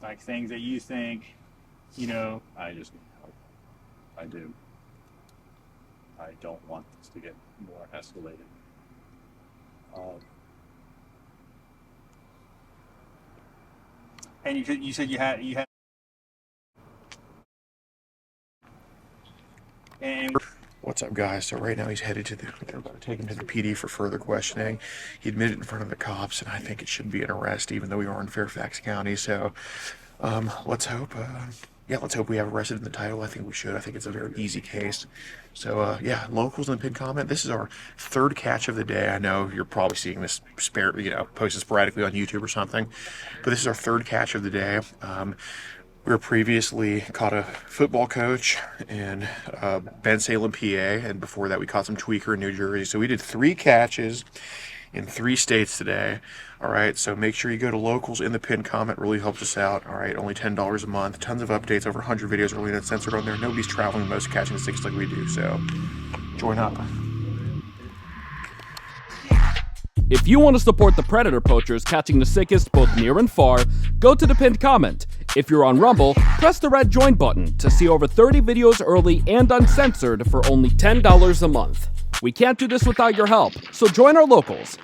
Like things that you think, you know. I just need help. I do. I don't want this to get more escalated. And you said you had. And What's up, guys? So right now he's headed to they're about to take him to the PD for further questioning. He admitted in front of the cops, and I think it should be an arrest, even though we are in Fairfax County. So let's hope. Let's hope we have arrested in the title. I think we should. I think it's a very easy case. So, locals in the pinned comment. This is our third catch of the day. I know you're probably seeing this posted sporadically on YouTube or something, but this is our third catch of the day. We were previously caught a football coach in Bensalem, PA, and before that we caught some tweaker in New Jersey. So we did 3 catches in 3 states today. All right, so make sure you go to locals in the pinned comment. Really helps us out. All right, only $10 a month. Tons of updates, over 100 videos really not censored on there. Nobody's traveling the most catching the sticks like we do, so join up. If you want to support the predator poachers catching the sickest both near and far, go to the pinned comment. If you're on Rumble, press the red join button to see over 30 videos early and uncensored for only $10 a month. We can't do this without your help, so join our locals.